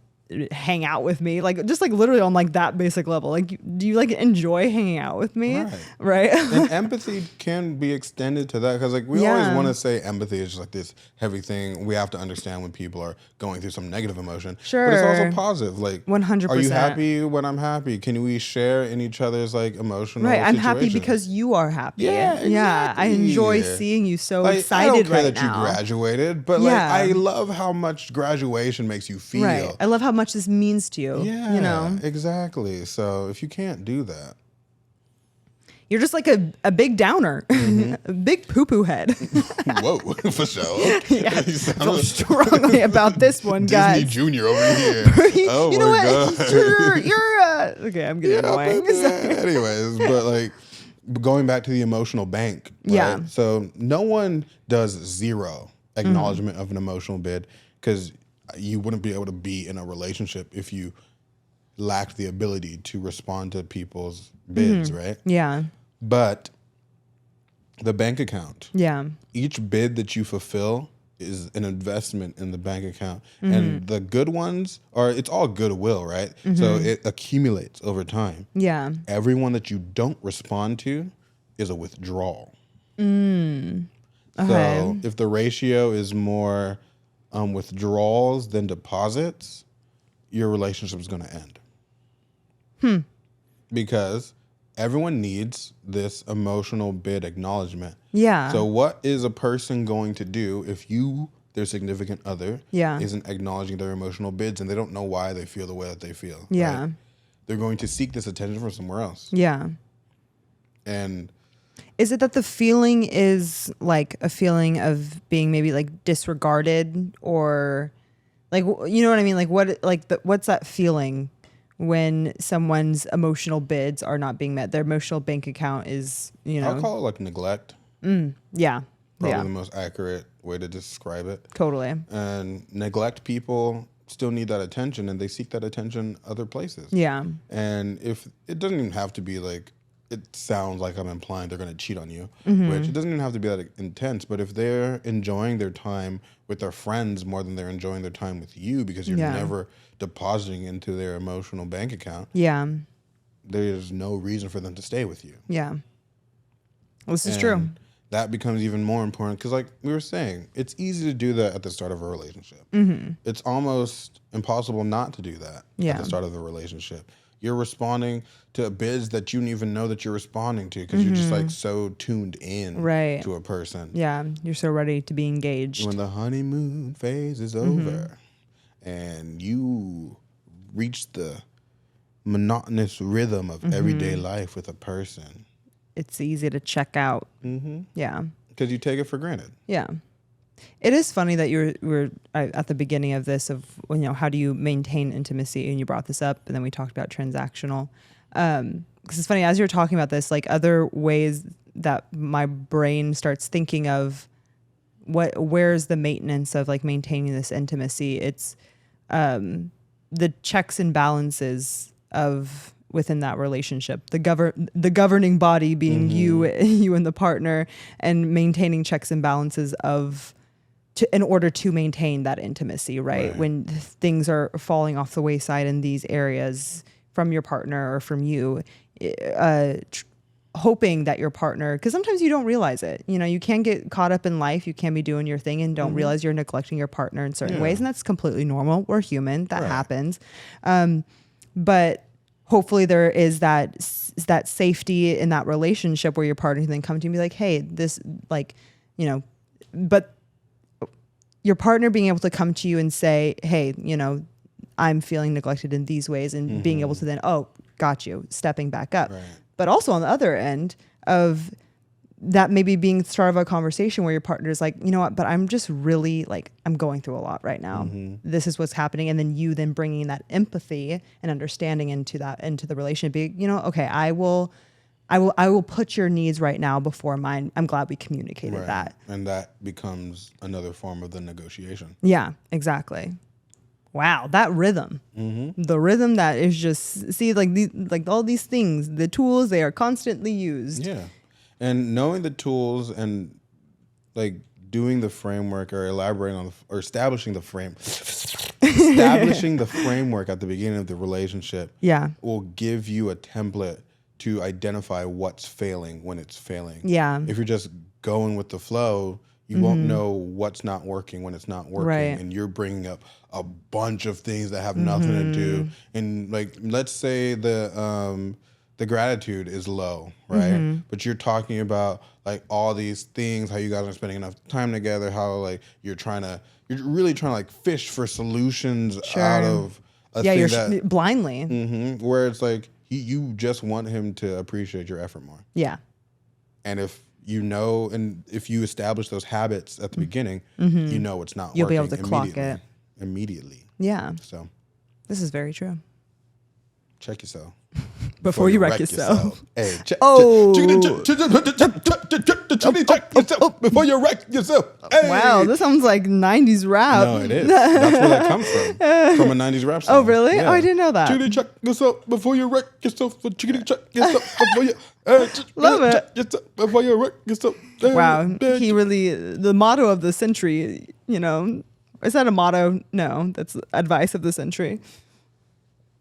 hang out with me, like just like literally on like that basic level. Like, do you like enjoy hanging out with me? Right. And empathy can be extended to that because like we always want to say empathy is just like this heavy thing. We have to understand when people are going through some negative emotion. Sure. But it's also positive. Like 100%. Are you happy when I'm happy? Can we share in each other's like emotional I'm happy situations? because you are happy. Yeah, exactly. Yeah. I enjoy seeing you so like, excited I don't care right that now. you graduated, but like I love how much graduation makes you feel. Right. I love how much this means to you. Yeah, you know, exactly. So if you can't do that, you're just like a big downer, a big poo-poo head. Whoa, for sure. Yeah, I feel strongly about this one, guys. Disney Junior over here. Oh you my know what? God. You're okay. I'm getting annoying. Anyways, but like going back to the emotional bank. Right? Yeah. So no one does zero acknowledgement of an emotional bid because you wouldn't be able to be in a relationship if you lacked the ability to respond to people's bids, right? Yeah. But the bank account, Yeah. each bid that you fulfill is an investment in the bank account. And the good ones it's all goodwill, right? So it accumulates over time. Yeah. Everyone that you don't respond to is a withdrawal. Okay. So if the ratio is more withdrawals than deposits, your relationship is going to end. Because everyone needs this emotional bid acknowledgement. Yeah. So what is a person going to do if their significant other, isn't acknowledging their emotional bids and they don't know why they feel the way that they feel? Yeah. Right? They're going to seek this attention from somewhere else. Yeah. And is it that the feeling is like a feeling of being maybe like disregarded or like, you know what I mean? Like what's that feeling when someone's emotional bids are not being met? Their emotional bank account is, you know. I'll call it like neglect. Yeah. Probably the most accurate way to describe it. Totally. And neglect people still need that attention and they seek that attention other places. Yeah. And if it doesn't even have to be like it sounds like I'm implying they're going to cheat on you, Mm-hmm. which it doesn't even have to be that intense. But if they're enjoying their time with their friends more than they're enjoying their time with you because you're Yeah. never depositing into their emotional bank account, Yeah. there's no reason for them to stay with you. Yeah. This is And true. that becomes even more important because, like we were saying, it's easy to do that at the start of a relationship. Mm-hmm. It's almost impossible not to do that at Yeah. the start of the relationship. You're responding to bids that you don't even know that you're responding to because you're just like so tuned in Right. to a person. Yeah. You're so ready to be engaged. When the honeymoon phase is over and you reach the monotonous rhythm of everyday life with a person, It's easy to check out. Yeah. because you take it for granted. Yeah. It is funny that you were at the beginning of this of, you know, how do you maintain intimacy? And you brought this up, and then we talked about transactional. Because it's funny, as you're talking about this, like other ways that my brain starts thinking of where's the maintenance of like maintaining this intimacy? It's the checks and balances of within that relationship, the governing body being you and the partner, and maintaining checks and balances in order to maintain that intimacy, right? When things are falling off the wayside in these areas from your partner or from you, hoping that your partner, because sometimes you don't realize it, you know, you can get caught up in life, you can be doing your thing and don't realize you're neglecting your partner in certain ways, and that's completely normal. We're human, that happens. But hopefully there is that safety in that relationship where your partner can then come to you and be like, hey, this, like, you know, but your partner being able to come to you and say, hey, you know, I'm feeling neglected in these ways, and being able to then, oh, got you, stepping back up. But also on the other end of that, maybe being the start of a conversation where your partner is like, you know what, but I'm just really like, I'm going through a lot right now. This is what's happening. And then you then bringing that empathy and understanding into the relationship, be, you know, okay, I will put your needs right now before mine. I'm glad we communicated that. And that becomes another form of the negotiation. Yeah, exactly. Wow, that rhythm, the rhythm that is just, see, like all these things, the tools, they are constantly used. Yeah. And knowing the tools and like doing the framework or elaborating on or establishing the framework at the beginning of the relationship will give you a template to identify what's failing when it's failing. Yeah. If you're just going with the flow, you won't know what's not working when it's not working. Right. And you're bringing up a bunch of things that have nothing to do. And like, let's say the gratitude is low, right? But you're talking about like all these things, how you guys are spending enough time together, how like you're really trying to like fish for solutions out of a thing you're blindly. where it's like you just want him to appreciate your effort more. Yeah. And if you know, and if you establish those habits at the beginning, you know it's not You'll working. be able to clock it. Immediately. Yeah. So This is very true. check yourself. Before you wreck yourself. Hey, check yourself before you wreck yourself. Hey. Wow, this sounds like 90s rap. No, it is. That's where that comes from a 90s rap song. Oh, really? Yeah. Oh, I didn't know that. Check yourself before you wreck yourself. Check yourself before you Love it. check yourself before you wreck yourself. Wow, he really, the motto of the century, you know, is that a motto? No, that's advice of the century.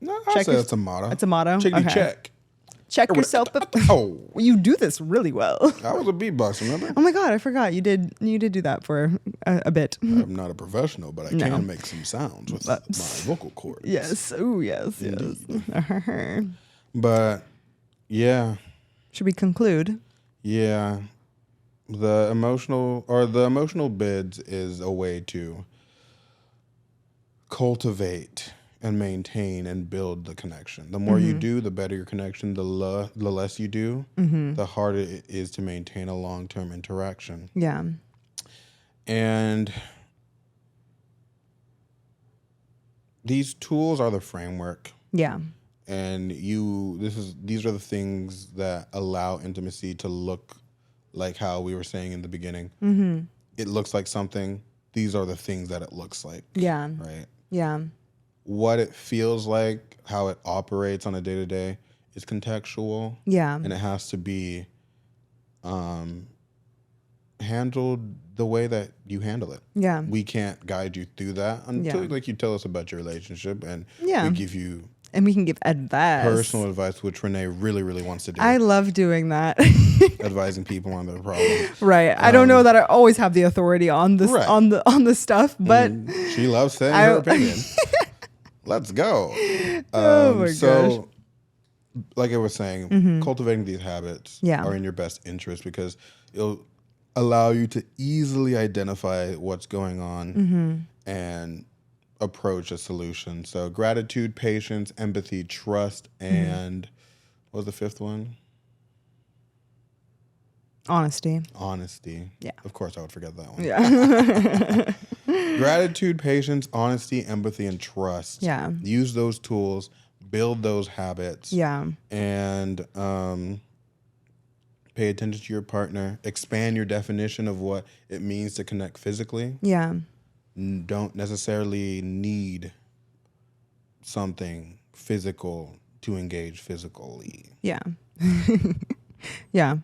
No, I'll say it's a motto. It's a motto? Check Okay. check. Check yourself. Oh, You do this really well. I was a beatboxer, remember? Oh my God, I forgot. You did do that for a bit. I'm not a professional, but I can make some sounds with my vocal cords. Yes. Oh, yes, yes. But yeah, Should we conclude? yeah. The emotional bids is a way to cultivate and maintain and build the connection. The more you do, the better your connection. The less you do, the harder it is to maintain a long-term interaction. Yeah. And these tools are the framework. Yeah. And these are the things that allow intimacy to look like how we were saying in the beginning. It looks like something. These are the things that it looks like. Yeah. Right? Yeah. What it feels like, how it operates on a day-to-day is contextual. Yeah. And it has to be handled the way that you handle it. Yeah. We can't guide you through that until like you tell us about your relationship, and we give you and we can give advice, personal advice, which Renee really, really wants to do. I love doing that. Advising people on their problems. Right. I don't know that I always have the authority on this on the stuff, but she loves saying her opinion. Let's go. Oh my gosh. Like I was saying, cultivating these habits Yeah. are in your best interest because it'll allow you to easily identify what's going on and approach a solution. So gratitude, patience, empathy, trust, and what was the fifth one? Honesty. Yeah. Of course I would forget that one. Yeah. Gratitude, patience, honesty, empathy, and trust. Yeah. Use those tools, build those habits. Yeah. And pay attention to your partner. Expand your definition of what it means to connect physically. Yeah. Don't necessarily need something physical to engage physically. Yeah. Yeah.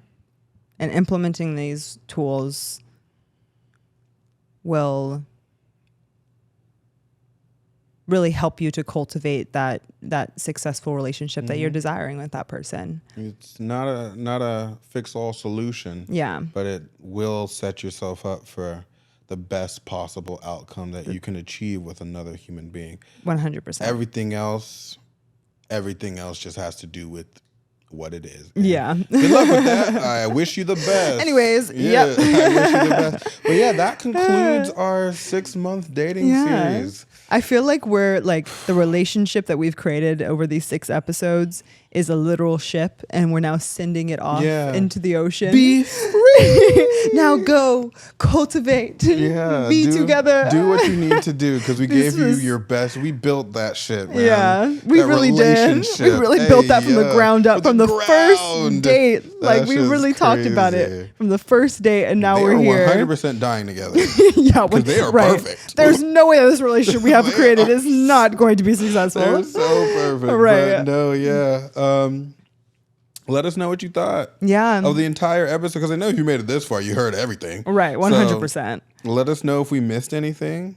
And implementing these tools will really help you to cultivate that successful relationship that you're desiring with that person. It's not a fix-all solution. Yeah. But it will set yourself up for the best possible outcome that you can achieve with another human being. 100%. Everything else just has to do with what it is. Yeah. Good luck with that. I wish you the best. Anyways, yeah, I wish you the best. But yeah, that concludes our 6-month dating series. I feel like we're like the relationship that we've created over these 6 episodes is a literal ship, and we're now sending it off into the ocean. Be free. Now go cultivate. Be together. Do what you need to do because we gave you your best. We built that shit, man. Yeah, we really did. We really built that from the ground up, from the first date. Like we really talked about it from the first date, and now we're here. 100% dying together. Yeah, because they are perfect. There's no way that this relationship we have created is not going to be successful. They're so perfect. Right. But no, yeah. Let us know what you thought of the entire episode, because I know if you made it this far, you heard everything. Right, 100%. So let us know if we missed anything.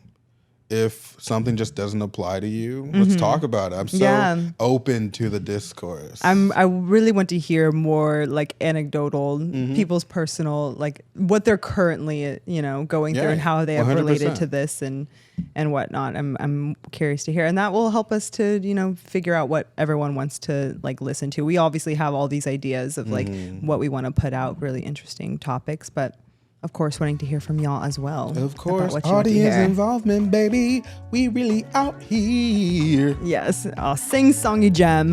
If something just doesn't apply to you, let's talk about it. I'm so open to the discourse. I really want to hear more like anecdotal, people's personal, like what they're currently, going through and how they have 100%. related to this and whatnot. I'm curious to hear, and that will help us to, figure out what everyone wants to like listen to. We obviously have all these ideas of like what we want to put out, really interesting topics, but of course, wanting to hear from y'all as well. Of course, audience involvement, baby. We really out here. Yes, I'll sing songy Jem.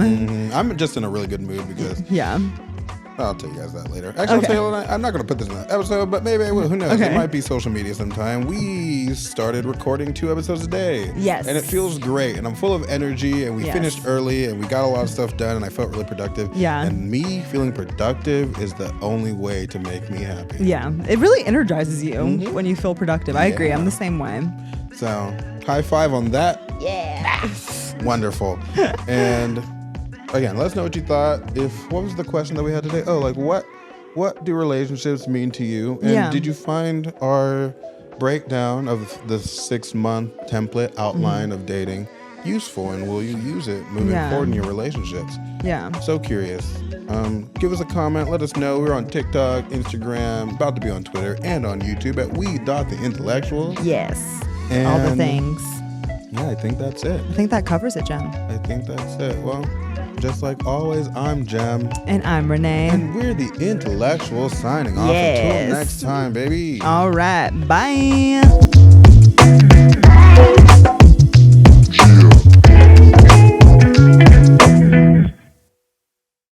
I'm just in a really good mood because I'll tell you guys that later. Actually, I'll tell you what, I'm not going to put this in the episode, but maybe I will. Who knows? It might be social media sometime. We started recording 2 episodes a day. Yes. And it feels great. And I'm full of energy. And we finished early. And we got a lot of stuff done. And I felt really productive. Yeah. And me feeling productive is the only way to make me happy. Yeah. It really energizes you when you feel productive. I agree. I'm the same way. So, high five on that. Yeah. Wonderful. And again, let us know what you thought. What was the question that we had today? Oh, like what do relationships mean to you? And did you find our breakdown of the 6-month template outline of dating useful, and will you use it moving forward in your relationships? Yeah. So curious. Give us a comment. Let us know. We're on TikTok, Instagram, about to be on Twitter, and on YouTube at we.theintellectual. Yes. And all the things. Yeah, I think that's it. I think that covers it, Jem. I think that's it. Well, just like always, I'm Jem. And I'm Renee. And we're the Intellectuals signing off. Until next time, baby. All right. Bye.